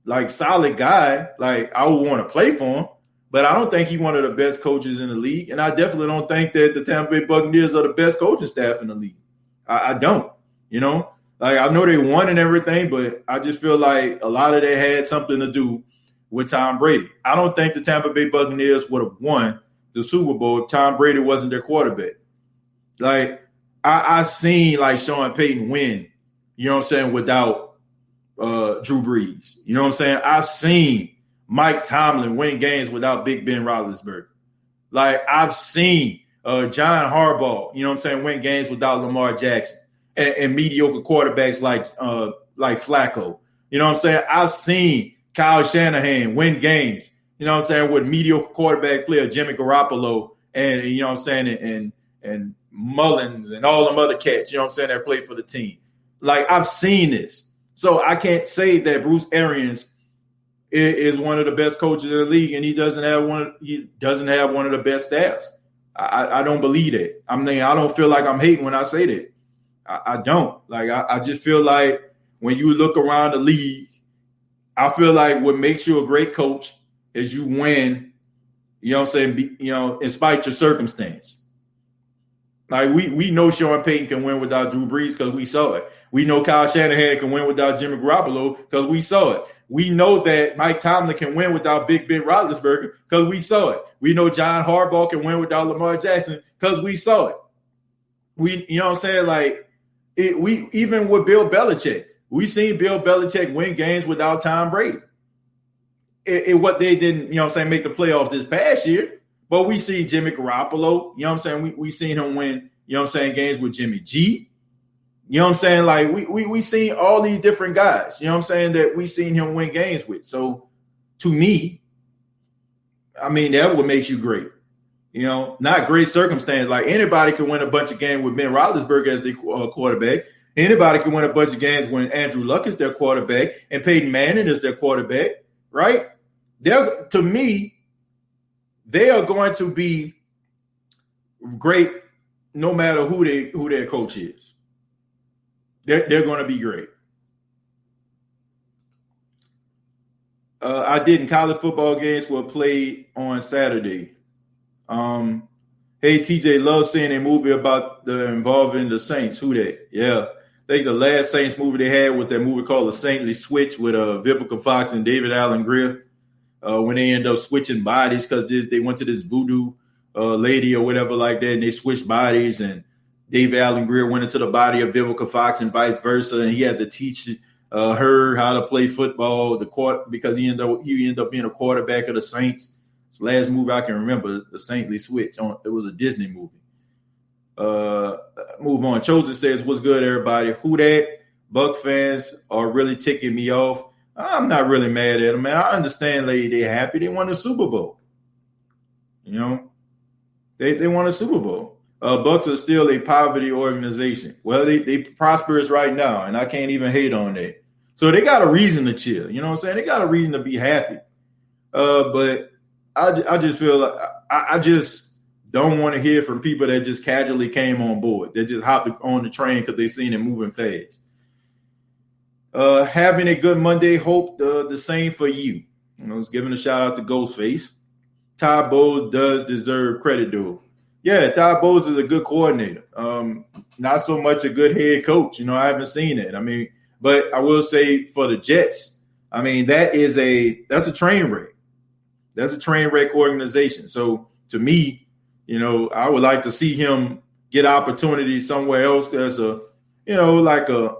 like solid guy. Like I would want to play for him, but I don't think he's one of the best coaches in the league. And I definitely don't think that the Tampa Bay Buccaneers are the best coaching staff in the league. I don't, like I know they won and everything, but I just feel like a lot of that had something to do with Tom Brady. I don't think the Tampa Bay Buccaneers would have won the Super Bowl if Tom Brady wasn't their quarterback. Like, I seen like Sean Payton win, you know what I'm saying, without Drew Brees. You know what I'm saying? I've seen Mike Tomlin win games without Big Ben Roethlisberger. Like, I've seen John Harbaugh, you know what I'm saying, win games without Lamar Jackson and mediocre quarterbacks like Flacco. You know what I'm saying? I've seen Kyle Shanahan win games, you know what I'm saying, with mediocre quarterback player Jimmy Garoppolo and you know what I'm saying, and Mullins and all them other cats, you know what I'm saying, that play for the team. Like, I've seen this. So I can't say that Bruce Arians is one of the best coaches in the league and he doesn't have one of the best staffs. I don't believe that. I mean, I don't feel like I'm hating when I say that. I don't. Like, I just feel like when you look around the league, I feel like what makes you a great coach is you win, you know what I'm saying, in spite of your circumstance. Like, we know Sean Payton can win without Drew Brees because we saw it. We know Kyle Shanahan can win without Jimmy Garoppolo because we saw it. We know that Mike Tomlin can win without Big Ben Roethlisberger because we saw it. We know John Harbaugh can win without Lamar Jackson because we saw it. You know what I'm saying? Like, we even with Bill Belichick, we seen Bill Belichick win games without Tom Brady. What they didn't, you know what I'm saying, make the playoffs this past year. But we see Jimmy Garoppolo, you know what I'm saying? We seen him win, you know what I'm saying, games with Jimmy G. You know what I'm saying? Like, we seen all these different guys, you know what I'm saying, that we seen him win games with. So, to me, I mean, that what makes you great. You know, not great circumstance. Like, anybody can win a bunch of games with Ben Roethlisberger as their quarterback. Anybody can win a bunch of games when Andrew Luck is their quarterback and Peyton Manning is their quarterback, right? To me, they are going to be great no matter who their coach is. They're going to be great. I did in college football games were played on Saturday. Hey, TJ, love seeing a movie about involving the Saints. Who that? Yeah. I think the last Saints movie they had was that movie called The Saintly Switch with Vivica Fox and David Allen Greer. When they end up switching bodies because they went to this voodoo lady or whatever like that, and they switched bodies, and David Allen Greer went into the body of Vivica Fox and vice versa, and he had to teach her how to play football because he ended up being a quarterback of the Saints. It's the last movie I can remember, The Saintly Switch. It was a Disney movie. Move on. Chosen says, what's good, everybody? Who that? Buck fans are really ticking me off. I'm not really mad at them, man. I understand they're happy. They won the Super Bowl. You know, they won a Super Bowl. Bucks are still a poverty organization. Well, they prosperous right now, and I can't even hate on that. So they got a reason to chill. You know what I'm saying? They got a reason to be happy. But I just feel like I just don't want to hear from people that just casually came on board. They just hopped on the train because they seen it moving fast. Having a good Monday. Hope the same for you. I was giving a shout out to Ghostface. Todd Bowles does deserve credit, though. Yeah, Todd Bowles is a good coordinator. Not so much a good head coach. You know, I haven't seen it. I mean, but I will say for the Jets, I mean, that's a train wreck. That's a train wreck organization. So to me, you know, I would like to see him get opportunities somewhere else as like a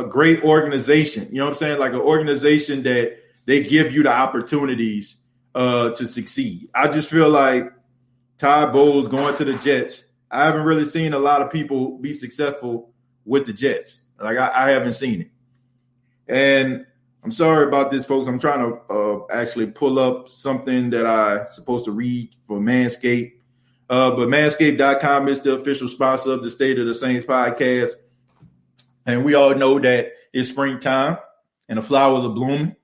great organization. You know what I'm saying? Like an organization that they give you the opportunities to succeed. I just feel like Todd Bowles going to the Jets, I haven't really seen a lot of people be successful with the Jets. Like I haven't seen it. And I'm sorry about this, folks. I'm trying to actually pull up something that I'm supposed to read for Manscaped. But Manscaped.com is the official sponsor of the State of the Saints podcast. And we all know that it's springtime and the flowers are blooming.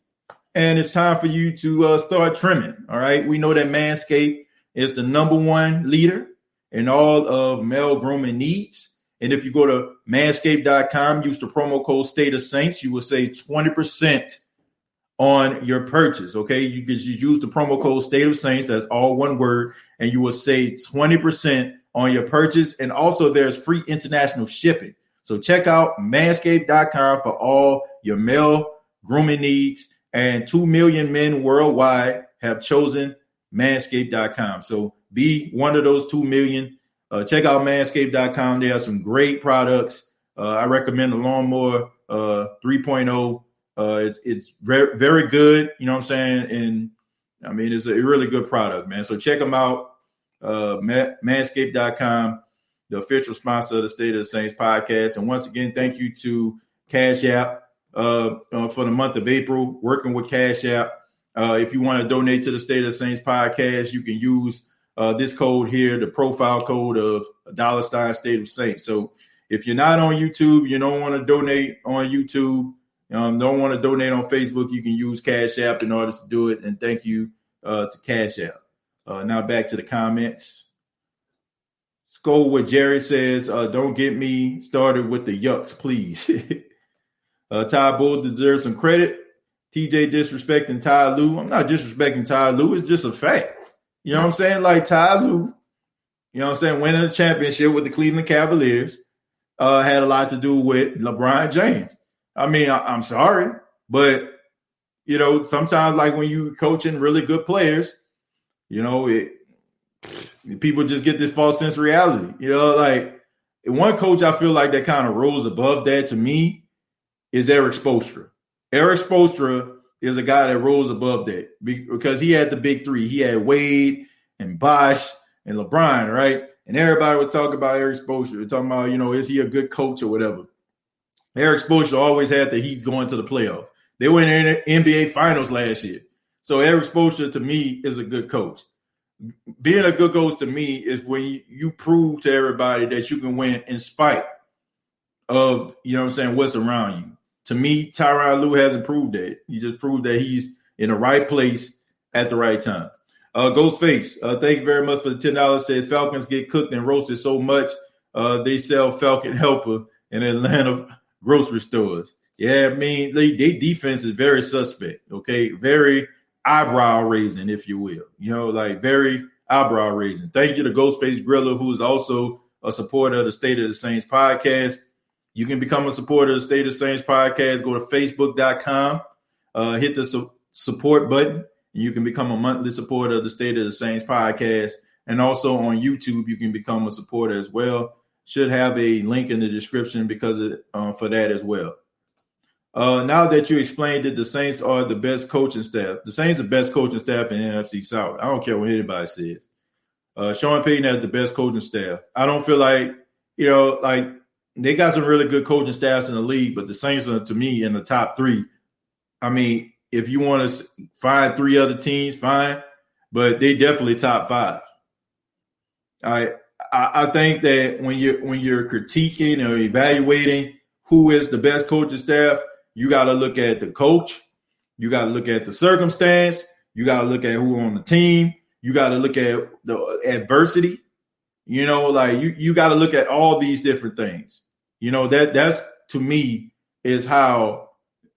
And it's time for you to start trimming, all right? We know that Manscaped is the number one leader in all of male grooming needs. And if you go to manscaped.com, use the promo code State of Saints, you will save 20% on your purchase, okay? You can just use the promo code State of Saints, that's all one word, and you will save 20% on your purchase. And also there's free international shipping. So check out manscaped.com for all your male grooming needs. And 2 million men worldwide have chosen manscaped.com. So be one of those 2 million. Check out manscaped.com. They have some great products. I recommend the Lawnmower 3.0. It's very, very good. You know what I'm saying? And I mean, it's a really good product, man. So check them out. Manscaped.com, the official sponsor of the State of the Saints podcast. And once again, thank you to Cash App for the month of April, working with Cash App. If you want to donate to the State of the Saints podcast, you can use this code here, the profile code of $ State of Saints. So if you're not on YouTube, you don't want to donate on YouTube, don't want to donate on Facebook, you can use Cash App in order to do it. And thank you to Cash App. Now back to the comments. Let's go with Jerry says, don't get me started with the yucks, please. Ty Bull deserves some credit. TJ disrespecting Ty Lue. I'm not disrespecting Ty Lue. It's just a fact. You know what I'm saying? Like Ty Lue, you know what I'm saying, winning a championship with the Cleveland Cavaliers had a lot to do with LeBron James. I mean, I'm sorry, but, you know, sometimes like when you coaching really good players, you know, people just get this false sense of reality. You know, like one coach I feel like that kind of rose above that to me is Eric Spoelstra. Eric Spoelstra is a guy that rose above that because he had the big three. He had Wade and Bosh and LeBron, right? And everybody was talking about Eric Spoelstra, talking about, you know, is he a good coach or whatever. Eric Spoelstra always had the Heat going to the playoffs. They went in the NBA Finals last year. So Eric Spoelstra, to me, is a good coach. Being a good coach to me is when you prove to everybody that you can win in spite of, you know what I'm saying, what's around you. To me, Tyronn Lue hasn't proved that. He just proved that he's in the right place at the right time. Ghostface, thank you very much for the $10. Said Falcons get cooked and roasted so much they sell Falcon helper in Atlanta grocery stores. Yeah, I mean, their defense is very suspect, okay? Very eyebrow-raising, if you will. You know, like very eyebrow-raising. Thank you to Ghostface Griller, who is also a supporter of the State of the Saints podcast. You can become a supporter of the State of the Saints podcast. Go to Facebook.com, hit the support button, and you can become a monthly supporter of the State of the Saints podcast. And also on YouTube, you can become a supporter as well. Should have a link in the description because for that as well. Now that you explained it, the Saints are the best coaching staff. The Saints are the best coaching staff in the NFC South. I don't care what anybody says. Sean Payton has the best coaching staff. I don't feel like, you know, like they got some really good coaching staffs in the league, but the Saints are, to me, in the top three. I mean, if you want to find three other teams, fine, but they definitely top five. I think that when you're critiquing or evaluating who is the best coaching staff, you got to look at the coach. You got to look at the circumstance. You got to look at who on the team. You got to look at the adversity. You know, like you got to look at all these different things. You know, that's to me is how,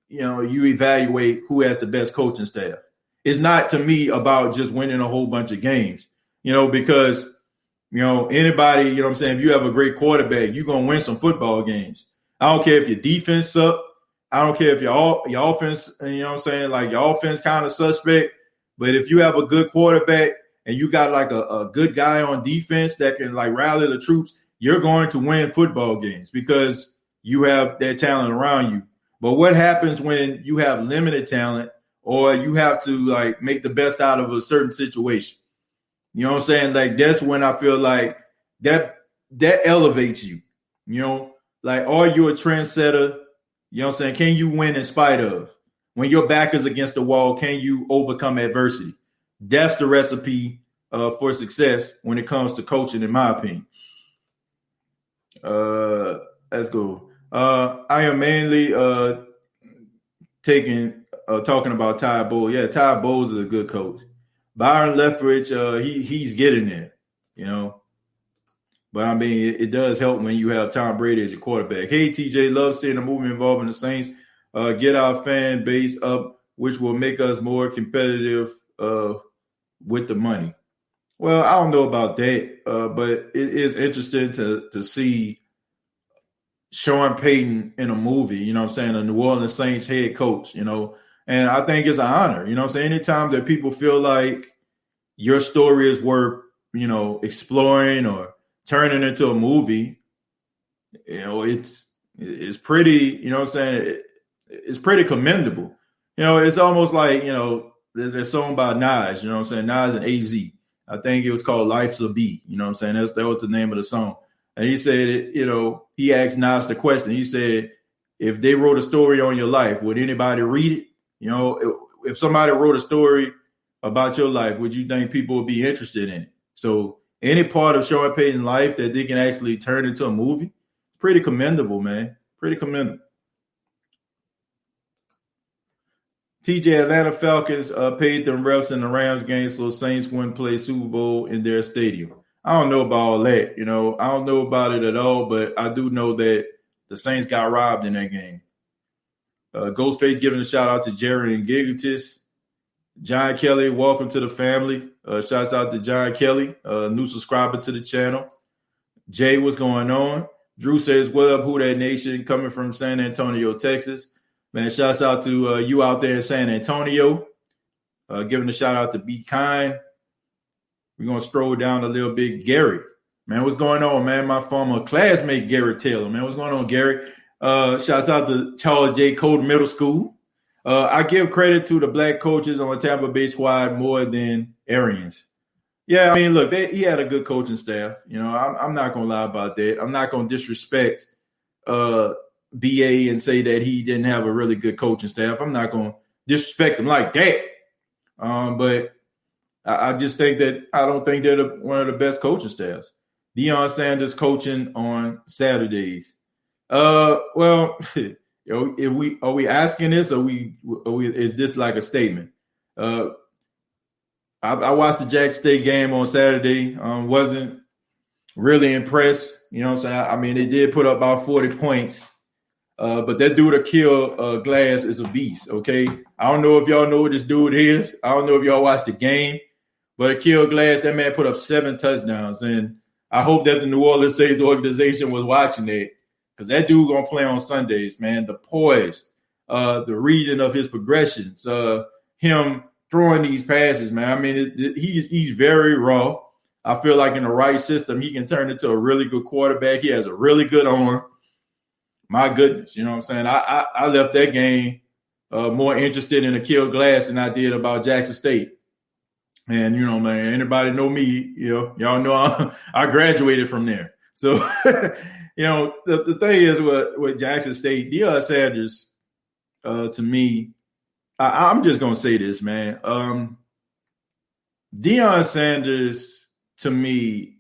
you know, you evaluate who has the best coaching staff. It's not to me about just winning a whole bunch of games, you know, because, you know, anybody, you know what I'm saying, if you have a great quarterback, you're going to win some football games. I don't care if your defense sucks. I don't care if your offense, you know what I'm saying, like your offense kind of suspect. But if you have a good quarterback and you got like a good guy on defense that can like rally the troops, you're going to win football games because you have that talent around you. But what happens when you have limited talent or you have to like make the best out of a certain situation? You know what I'm saying? Like that's when I feel like that elevates you, you know, like are you a trendsetter? You know what I'm saying? Can you win in spite of? When your back is against the wall, can you overcome adversity? That's the recipe for success when it comes to coaching, in my opinion. Let's go. I am mainly talking about Ty Bowles. Yeah, Ty Bowles is a good coach. Byron Leftwich, he's getting there, you know. But, I mean, it does help when you have Tom Brady as your quarterback. Hey, TJ, love seeing the movement involving the Saints. Get our fan base up, which will make us more competitive with the money. Well, I don't know about that, but it is interesting to see Sean Payton in a movie, you know what I'm saying, a New Orleans Saints head coach, you know. And I think it's an honor, you know what I'm saying. Anytime that people feel like your story is worth, you know, exploring or turning into a movie, you know, it's pretty, you know what I'm saying, it's pretty commendable. You know, it's almost like, you know, there's a song by Nas, you know what I'm saying, Nas and AZ. I think it was called Life's a Beat, you know what I'm saying, that was the name of the song. And he said, you know, he asked Nas the question. He said, if they wrote a story on your life, would anybody read it? You know, if somebody wrote a story about your life, would you think people would be interested in it? So any part of Sean Payton's life that they can actually turn into a movie, pretty commendable, man. Pretty commendable. TJ, Atlanta Falcons paid them refs in the Rams game so Saints wouldn't play Super Bowl in their stadium. I don't know about all that. I don't know about it at all, but I do know that the Saints got robbed in that game. Ghostface giving a shout out to Jerry and Gigatis. John Kelly, welcome to the family. Shouts out to John Kelly, new subscriber to the channel. Jay, what's going on? Drew says, what up, Who That Nation, coming from San Antonio, Texas. Man, shouts out to you out there in San Antonio. Giving a shout out to Be Kind. We're going to stroll down a little bit. Gary, man, what's going on, man? My former classmate, Gary Taylor, man. What's going on, Gary? Shouts out to Charles J. Cole Middle School. I give credit to the black coaches on the Tampa Bay squad more than Arians. Yeah, I mean, look, he had a good coaching staff. I'm not going to lie about that. I'm not going to disrespect BA and say that he didn't have a really good coaching staff. I'm not going to disrespect him like that. But I just think that I don't think they're one of the best coaching staffs. Deion Sanders coaching on Saturdays. Well, if are we asking this, or is this like a statement? I watched the Jackson State game on Saturday. Wasn't really impressed. You know what I'm saying? I mean, they did put up about 40 points. But that dude Akil Glass is a beast, okay? I don't know if y'all know what this dude is. I don't know if y'all watched the game. But Akil Glass, that man put up 7 touchdowns. And I hope that the New Orleans Saints organization was watching that, because that dude going to play on Sundays, man. The poise, the reading of his progressions, him throwing these passes, man. I mean, he's very raw. I feel like in the right system, he can turn into a really good quarterback. He has a really good arm. My goodness, you know what I'm saying? I left that game more interested in Akil Glass than I did about Jackson State. And, man, anybody know me, y'all know I graduated from there. So, the thing is with Jackson State, Deion Sanders, to me, I'm just going to say this, man. Deion Sanders, to me,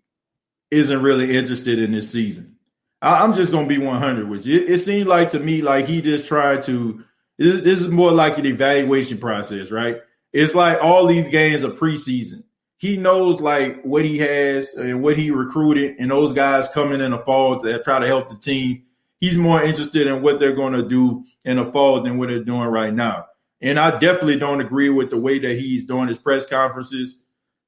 isn't really interested in this season. I'm just going to be 100 with you. It seemed like to me like he just tried to – this is more like an evaluation process, right? It's like all these games are preseason. He knows like what he has and what he recruited, and those guys coming in the fall to try to help the team. He's more interested in what they're going to do in the fall than what they're doing right now. And I definitely don't agree with the way that he's doing his press conferences.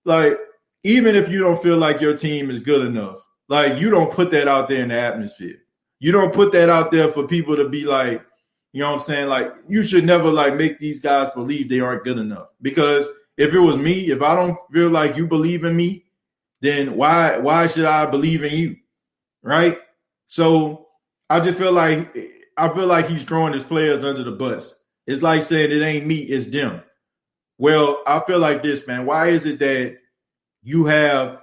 Like, even if you don't feel like your team is good enough, like, you don't put that out there in the atmosphere. You don't put that out there for people to be like, you know what I'm saying? Like, you should never, like, make these guys believe they aren't good enough. Because if it was me, if I don't feel like you believe in me, then why should I believe in you? Right? So I just feel like he's throwing his players under the bus. It's like saying it ain't me, it's them. Well, I feel like this, man. Why is it that you have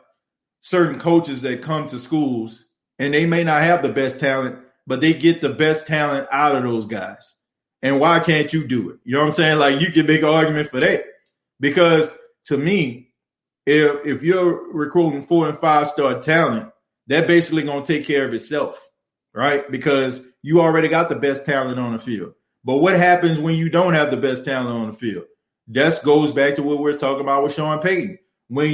certain coaches that come to schools and they may not have the best talent, but they get the best talent out of those guys? And why can't you do it? You know what I'm saying? Like, you can make an argument for that. Because to me, if you're recruiting 4- and 5-star talent, that basically going to take care of itself, right? Because you already got the best talent on the field. But what happens when you don't have the best talent on the field? That goes back to what we're talking about with Sean Payton. When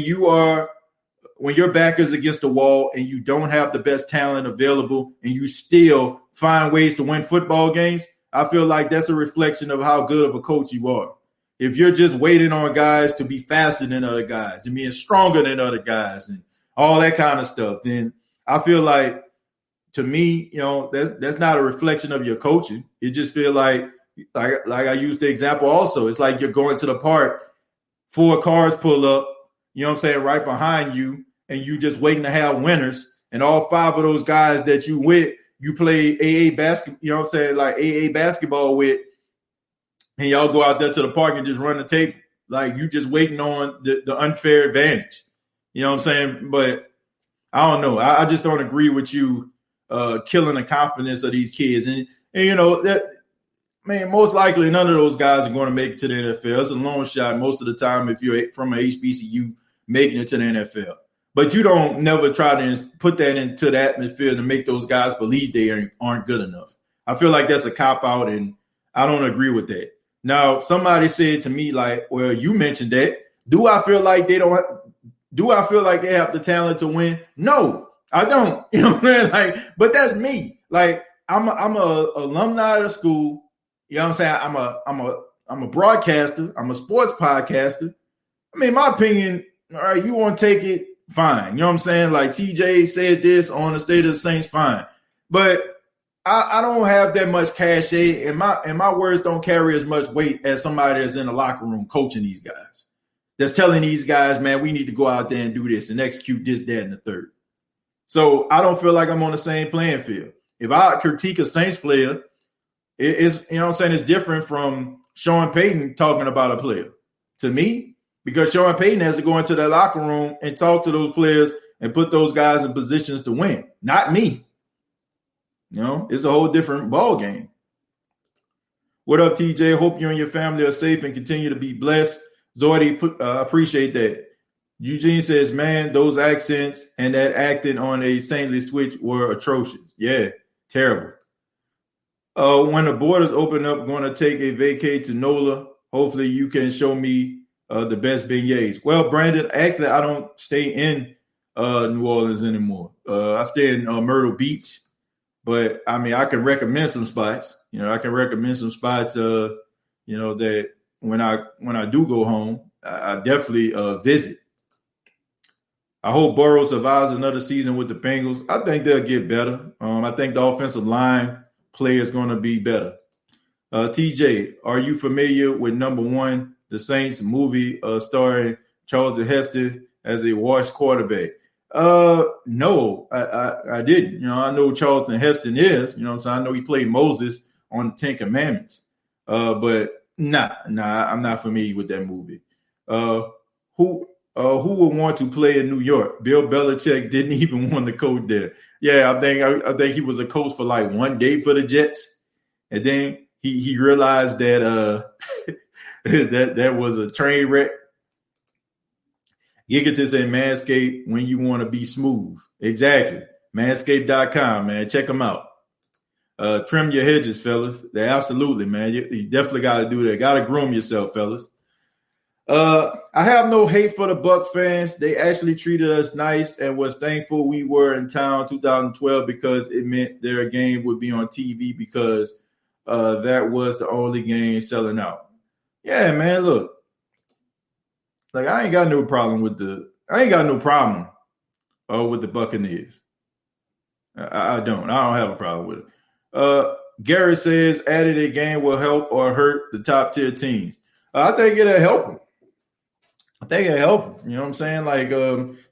your back is against the wall and you don't have the best talent available and you still find ways to win football games, I feel like that's a reflection of how good of a coach you are. If you're just waiting on guys to be faster than other guys, to being stronger than other guys and all that kind of stuff, then I feel like, to me, that's not a reflection of your coaching. It just feel like I used the example also. It's like you're going to the park, 4 cars pull up, you know what I'm saying, right behind you, and you just waiting to have winners. And all 5 of those guys that you with, you play AA basketball, you know what I'm saying, like AA basketball with, and y'all go out there to the park and just run the table. Like, you just waiting on the unfair advantage. You know what I'm saying? But I don't know. I just don't agree with you killing the confidence of these kids. And that, man, most likely none of those guys are going to make it to the NFL. It's a long shot most of the time if you're from an HBCU making it to the NFL. But you don't never try to put that into the atmosphere to make those guys believe they aren't good enough. I feel like that's a cop-out, and I don't agree with that. Now, somebody said to me, like, well, you mentioned that. Do I feel like they don't? Do I feel like they have the talent to win? No, I don't. You know what I'm saying? Like, but that's me. Like, I'm a alumni of the school. You know what I'm saying? I'm a broadcaster. I'm a sports podcaster. I mean, my opinion. All right, you want to take it, fine. You know what I'm saying? Like TJ said this on the State of the Saints, fine. But I don't have that much cachet, and my words don't carry as much weight as somebody that's in the locker room coaching these guys. That's telling these guys, man, we need to go out there and do this and execute this, that, and the third. So I don't feel like I'm on the same playing field. If I critique a Saints player, it's, you know what I'm saying, it's different from Sean Payton talking about a player. To me, because Sean Payton has to go into that locker room and talk to those players and put those guys in positions to win, not me. You know, it's a whole different ball game. What up, TJ? Hope you and your family are safe and continue to be blessed. Zordy, appreciate that. Eugene says, man, those accents and that acting on a saintly switch were atrocious. Yeah, terrible. When the borders open up, going to take a vacay to NOLA. Hopefully you can show me the best beignets. Well, Brandon, actually, I don't stay in New Orleans anymore. I stay in Myrtle Beach. But, I mean, I can recommend some spots. You know, I can recommend some spots, you know, that when I do go home, I definitely visit. I hope Burrow survives another season with the Bengals. I think they'll get better. I think the offensive line play is going to be better. TJ, are you familiar with Number One, the Saints movie starring Charlton Heston as a washed quarterback? No, I didn't. You know, I know Charlton Heston is. You know what I'm saying? I know he played Moses on the Ten Commandments. But nah, I'm not familiar with that movie. Who would want to play in New York? Bill Belichick didn't even want to coach there. Yeah, I think he was a coach for like one day for the Jets, and then he realized that that was a train wreck. Gigaton said Manscaped when you want to be smooth. Exactly. Manscaped.com, man. Check them out. Trim your hedges, fellas. They absolutely, man. You definitely got to do that. Got to groom yourself, fellas. I have no hate for the Bucs fans. They actually treated us nice and was thankful we were in town 2012 because it meant their game would be on TV because that was the only game selling out. Yeah, man, look. Like, I ain't got no problem with the Buccaneers. I don't have a problem with it. Gary says added a game will help or hurt the top tier teams. I think it'll help them. You know what I'm saying? Like,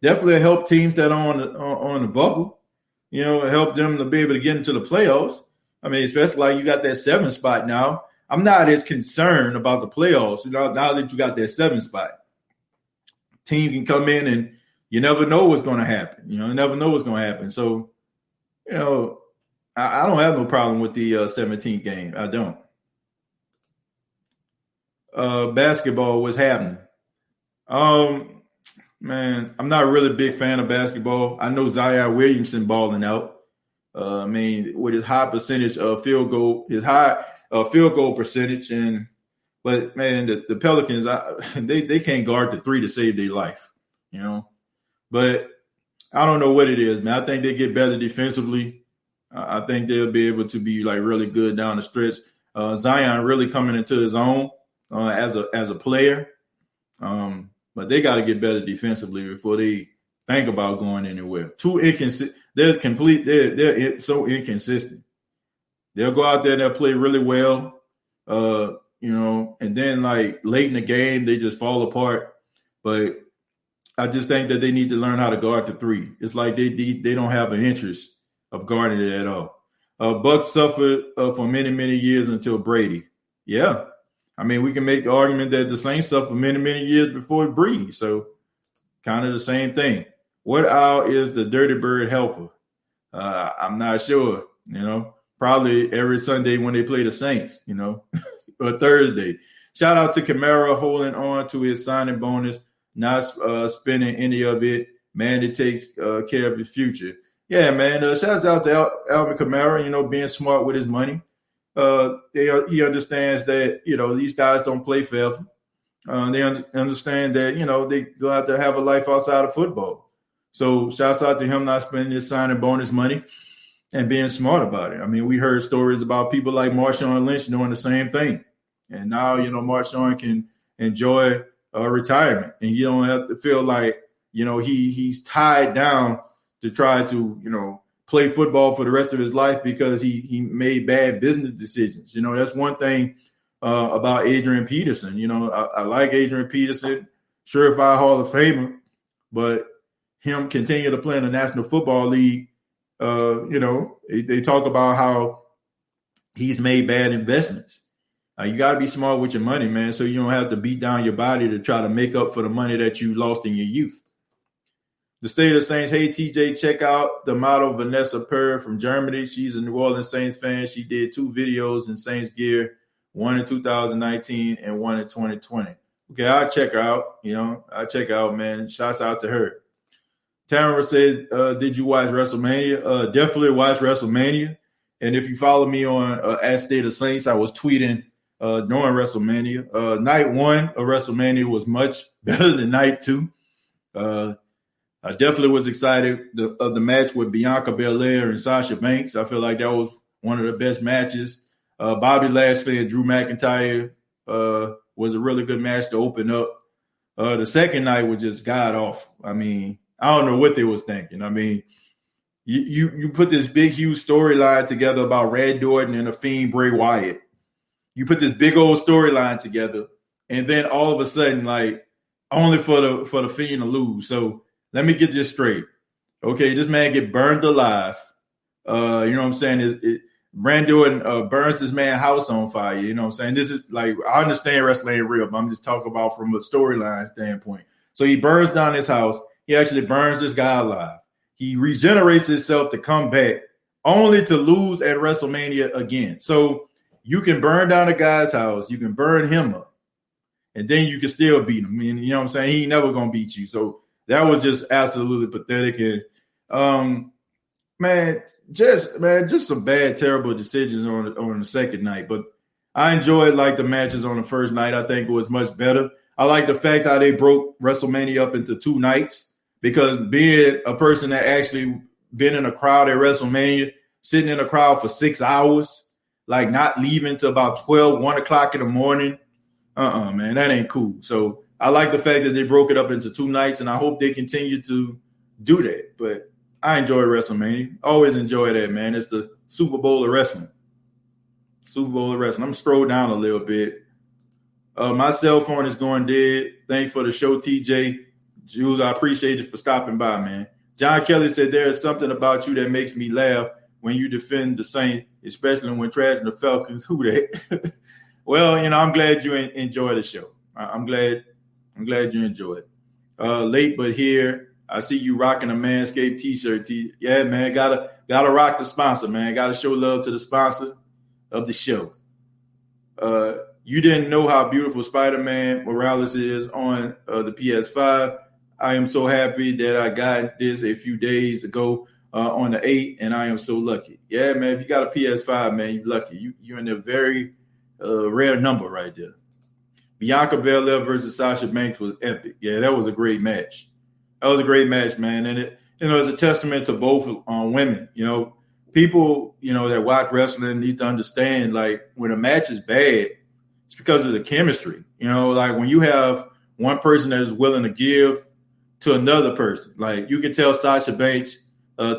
definitely help teams that are on the bubble. You know, help them to be able to get into the playoffs. I mean, especially like you got that 7 spot now. I'm not as concerned about the playoffs. You know, now that you got that 7 spot. Team can come in and you never know what's going to happen. You know, you never know what's going to happen. So, you know, I don't have no problem with the 17th game. I don't. Basketball, what's happening? Man, I'm not really a big fan of basketball. I know Zion Williamson balling out. I mean, with his high percentage of field goal percentage, but man, the Pelicans, they can't guard the 3 to save their life, you know. But I don't know what it is, man. I think they get better defensively. I think they'll be able to be like really good down the stretch. Zion really coming into his own as a player, but they got to get better defensively before they think about going anywhere. Too inconsistent. They're so inconsistent. They'll go out there and they'll play really well. You know, and then like late in the game, they just fall apart. But I just think that they need to learn how to guard the 3. It's like they don't have an interest of guarding it at all. Bucks suffered for many, many years until Brady. Yeah. I mean, we can make the argument that the Saints suffered many, many years before Brady. So kind of the same thing. What owl is the Dirty Bird helper? I'm not sure, you know. Probably every Sunday when they play the Saints, you know. Or Thursday. Shout out to Kamara holding on to his signing bonus, not spending any of it. Man, it takes care of his future. Yeah, man. Shouts out to Alvin Kamara, you know, being smart with his money. he understands that, these guys don't play forever. They understand that, they go out to have a life outside of football. So shouts out to him not spending his signing bonus money and being smart about it. I mean, we heard stories about people like Marshawn Lynch doing the same thing. And now, Marshawn can enjoy retirement, and you don't have to feel like, he's tied down to try to, play football for the rest of his life because he made bad business decisions. That's one thing about Adrian Peterson. I like Adrian Peterson, surefire Hall of Famer, but him continue to play in the National Football League, they talk about how he's made bad investments. You got to be smart with your money, man, so you don't have to beat down your body to try to make up for the money that you lost in your youth. The State of the Saints. Hey, TJ, check out the model Vanessa Purr from Germany. She's a New Orleans Saints fan. She did 2 videos in Saints gear, one in 2019 and one in 2020. Okay, I'll check her out. I'll check her out, man. Shouts out to her. Tamara said, did you watch WrestleMania? Definitely watch WrestleMania. And if you follow me on at State of Saints, I was tweeting during WrestleMania. Night 1 of WrestleMania was much better than night 2. I definitely was excited of the match with Bianca Belair and Sasha Banks. I feel like that was one of the best matches. Bobby Lashley and Drew McIntyre was a really good match to open up. The second night was just god awful. I mean, I don't know what they was thinking. I mean, you put this big, huge storyline together about Red Orton and the Fiend Bray Wyatt. You put this big old storyline together, and then all of a sudden, like, only for the Fiend to lose. So let me get this straight. Okay, this man get burned alive. You know what I'm saying? Randy Orton burns this man's house on fire. You know what I'm saying? This is like, I understand wrestling ain't real, but I'm just talking about from a storyline standpoint. So he burns down his house. He actually burns this guy alive. He regenerates himself to come back only to lose at WrestleMania again. So you can burn down a guy's house. You can burn him up. And then you can still beat him. I mean, you know what I'm saying? He ain't never going to beat you. So that was just absolutely pathetic. And, just some bad, terrible decisions on the second night. But I enjoyed, like, the matches on the first night. I think it was much better. I like the fact how they broke WrestleMania up into 2 nights, because being a person that actually been in a crowd at WrestleMania, sitting in a crowd for 6 hours, like not leaving till about 1 o'clock in the morning, man, that ain't cool. So I like the fact that they broke it up into 2 nights, and I hope they continue to do that. But I enjoy WrestleMania. Always enjoy that, man. It's the Super Bowl of wrestling. Super Bowl of wrestling. I'm scrolled down a little bit. My cell phone is going dead. Thanks for the show, TJ. Jules, I appreciate it for stopping by, man. John Kelly said, there is something about you that makes me laugh when you defend the Saints, especially when trashing the Falcons. Who that? Well, I'm glad you enjoy the show. I'm glad you enjoy it. Late but here. I see you rocking a Manscaped t-shirt. Yeah, man, gotta rock the sponsor, man. Gotta show love to the sponsor of the show. You didn't know how beautiful Spider-Man Morales is on the PS5. I am so happy that I got this a few days ago on the 8, and I am so lucky. Yeah, man, if you got a PS5, man, you're lucky. You're in a very rare number right there. Bianca Belair versus Sasha Banks was epic. Yeah, that was a great match. That was a great match, man. And it, it's a testament to both women. People, that watch wrestling need to understand, like, when a match is bad, it's because of the chemistry. Like when you have one person that is willing to give to another person, like you can tell Sasha Banks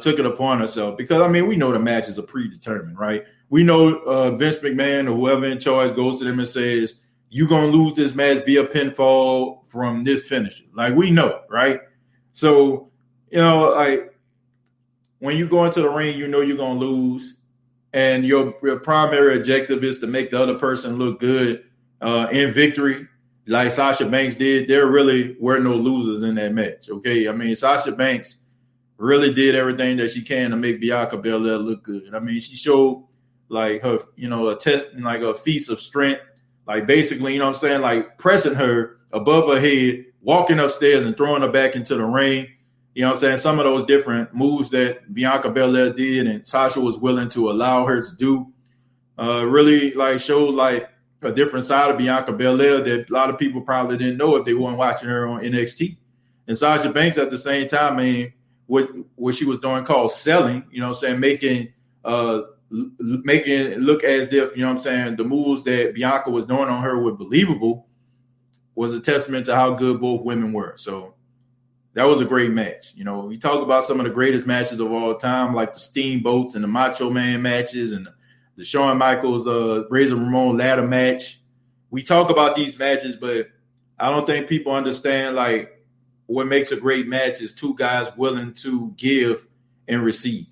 took it upon herself, because, we know the matches are predetermined, right? We know Vince McMahon or whoever in charge goes to them and says, you're going to lose this match via pinfall from this finisher. Like, we know, right? So, like when you go into the ring, you're going to lose, and your primary objective is to make the other person look good in victory, like Sasha Banks did. There really were no losers in that match, okay? Sasha Banks really did everything that she can to make Bianca Belair look good. She showed, like, her, a test, like a feats of strength, like basically, like pressing her above her head, walking upstairs and throwing her back into the ring. Some of those different moves that Bianca Belair did and Sasha was willing to allow her to do. Really like showed like a different side of Bianca Belair that a lot of people probably didn't know if they weren't watching her on NXT. And Sasha Banks at the same time, man, what she was doing called selling, you know what I'm saying, making it look as if, you know what I'm saying, the moves that Bianca was doing on her were believable was a testament to how good both women were. So that was a great match. You know, we talk about some of the greatest matches of all time, like the Steamboats and the Macho Man matches and the Shawn Michaels, Razor Ramon ladder match. We talk about these matches, but I don't think people understand like what makes a great match is two guys willing to give and receive.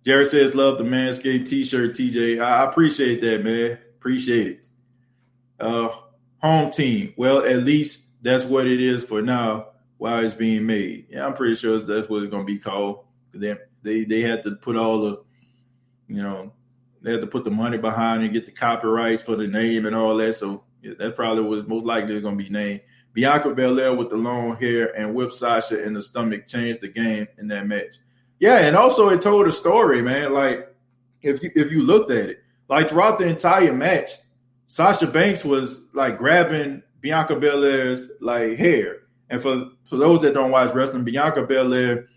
Jared says, love the Manscaped t-shirt, TJ. I appreciate that, man. Appreciate it. Home team. Well, at least that's what it is for now while it's being made. Yeah, I'm pretty sure that's what it's going to be called. They had to put all the, you know, they had to put the money behind it, get the copyrights for the name and all that. So yeah, that probably was most likely going to be named. Bianca Belair with the long hair and whip Sasha in the stomach changed the game in that match. Yeah, and also it told a story, man. Like if you looked at it, like throughout the entire match, Sasha Banks was like grabbing Bianca Belair's like hair. And for those that don't watch wrestling, Bianca Belair,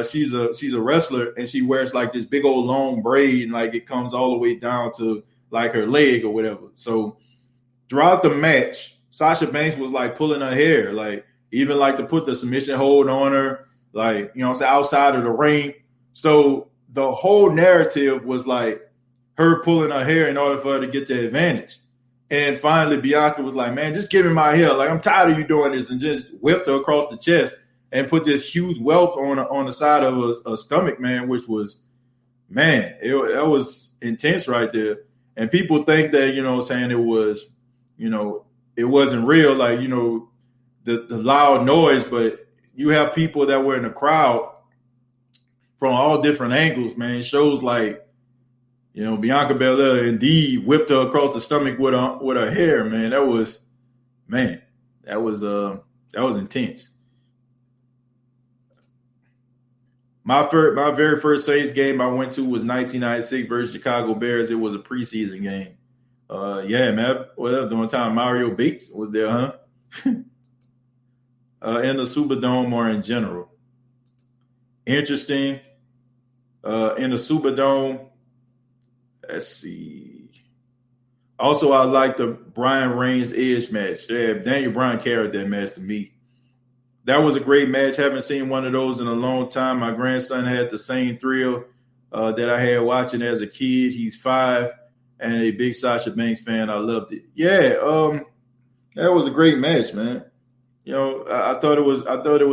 she's a wrestler and she wears like this big old long braid and like it comes all the way down to like her leg or whatever. So throughout the match, Sasha Banks was like pulling her hair, like even like to put the submission hold on her, like, you know what I'm saying, outside of the ring. So the whole narrative was like her pulling her hair in order for her to get the advantage. And finally, Bianca was like, man, just give me my hair. Like, I'm tired of you doing this, and just whipped her across the chest and put this huge welt on the side of a stomach, man, which was, man, that was intense right there. And people think that, you know what I'm saying, it was, you know, it wasn't real, like, you know, the loud noise, but you have people that were in the crowd from all different angles, man. It shows like, you know, Bianca Belair indeed whipped her across the stomach with her hair, man. That was intense. My very first Saints game I went to was 1996 versus Chicago Bears. It was a preseason game. Yeah, man. Well, that was during time Mario Bates was there, huh? In the Superdome or in general. Interesting. In the Superdome. Let's see. Also, I like the Brian Reigns Edge match. Yeah, Daniel Bryan carried that match to me. That was a great match. Haven't seen one of those in a long time. My grandson had the same thrill that I had watching as a kid. He's 5 and a big Sasha Banks fan. I loved it. Yeah, that was a great match, man. You know, I thought it was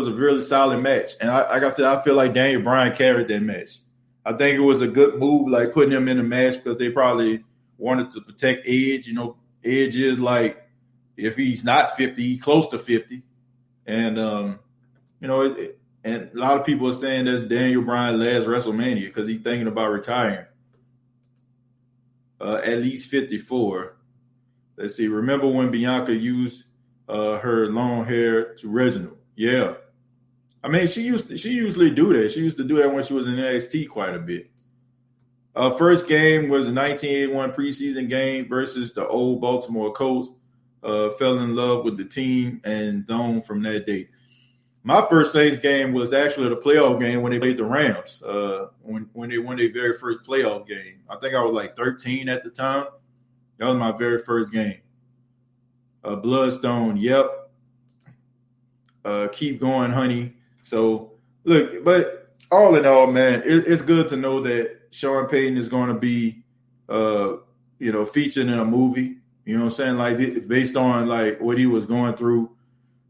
a really solid match. And like I said, I feel like Daniel Bryan carried that match. I think it was a good move, like putting him in the match because they probably wanted to protect Edge. You know, Edge is like, if he's not 50, he's close to 50. And, you know, and a lot of people are saying that's Daniel Bryan's last WrestleMania because he's thinking about retiring. At least 54. Let's see. Remember when Bianca used her long hair to Reginald? Yeah. I mean, she usually do that. She used to do that when she was in NXT quite a bit. First game was a 1981 preseason game versus the old Baltimore Colts. Fell in love with the team and zone from that date. My first Saints game was actually the playoff game when they played the Rams. When they won their very first playoff game. I think I was like 13 at the time. That was my very first game. Bloodstone, yep. Keep going, honey. So, look, but all in all, man, it's good to know that Sean Payton is going to be, you know, featured in a movie. You know what I'm saying? Like, based on, like, what he was going through.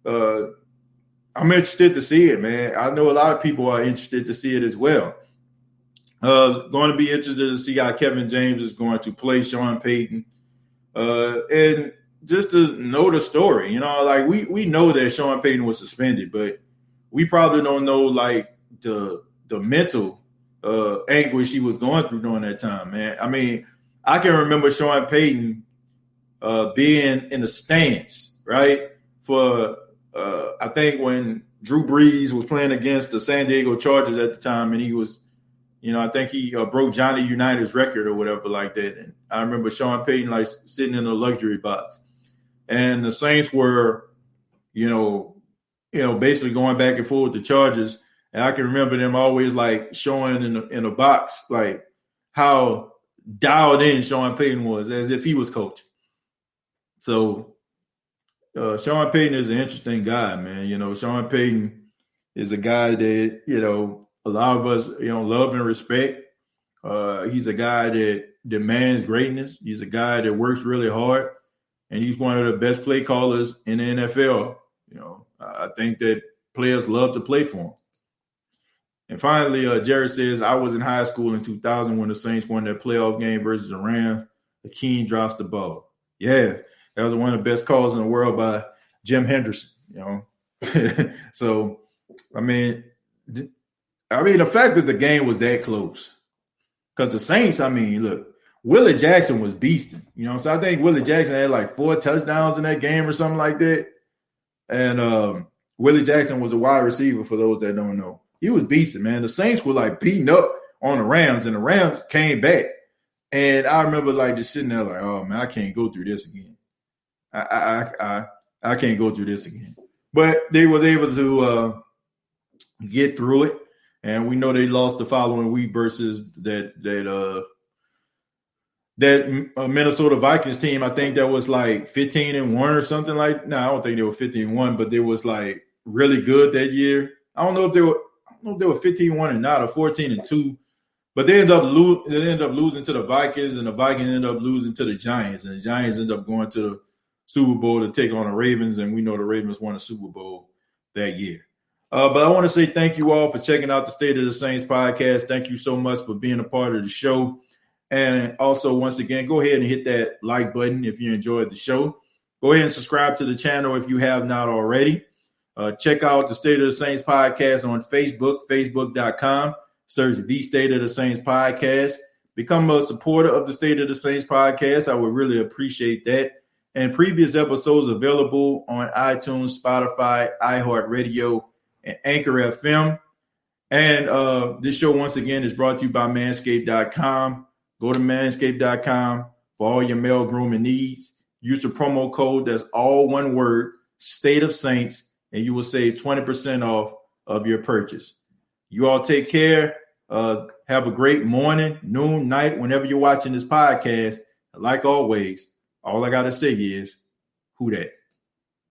I'm interested to see it, man. I know a lot of people are interested to see it as well. Going to be interested to see how Kevin James is going to play Sean Payton. And just to know the story, you know, like, we know that Sean Payton was suspended, but we probably don't know, like, the mental anguish he was going through during that time, man. I mean, I can remember Sean Payton being in the stands, right? For I think when Drew Brees was playing against the San Diego Chargers at the time, and he was I think he broke Johnny United's record or whatever like that. And I remember Sean Payton like sitting in a luxury box, and the Saints were, basically going back and forth with the Chargers. And I can remember them always like showing in a box like how dialed in Sean Payton was, as if he was coaching. So Sean Payton is an interesting guy, man. Sean Payton is a guy that, a lot of us, love and respect. He's a guy that demands greatness. He's a guy that works really hard, and he's one of the best play callers in the NFL. I think that players love to play for him. And finally, Jared says, I was in high school in 2000 when the Saints won their playoff game versus the Rams. Akeem drops the ball. Yeah, that was one of the best calls in the world by Jim Henderson. So, I mean, the fact that the game was that close, because the Saints, look, Willie Jackson was beasting. So I think Willie Jackson had like 4 touchdowns in that game or something like that. And Willie Jackson was a wide receiver, for those that don't know. He was beasting, man. The Saints were like beating up on the Rams, and the Rams came back. And I remember like just sitting there like, oh man, I can't go through this again. I can't go through this again. But they were able to get through it, and we know they lost the following week versus that Minnesota Vikings team. I think that was like 15-1 or something like. No, I don't think they were 15-1, but they was like really good that year. I don't know if they were 15-1 or not, or 14-2. But they ended up losing to the Vikings, and the Vikings ended up losing to the Giants, and the Giants ended up going to the Super Bowl to take on the Ravens, and we know the Ravens won the Super Bowl that year. But I want to say thank you all for checking out the State of the Saints podcast. Thank you so much for being a part of the show. And also, once again, go ahead and hit that like button if you enjoyed the show. Go ahead and subscribe to the channel if you have not already. Check out the State of the Saints podcast on Facebook, facebook.com. Search the State of the Saints podcast. Become a supporter of the State of the Saints podcast. I would really appreciate that. And previous episodes available on iTunes, Spotify, iHeartRadio, and Anchor FM. And this show, once again, is brought to you by Manscaped.com. Go to Manscaped.com for all your male grooming needs. Use the promo code, that's all one word, State of Saints, and you will save 20% off of your purchase. You all take care. Have a great morning, noon, night, whenever you're watching this podcast. Like always, all I got to say is, who dat?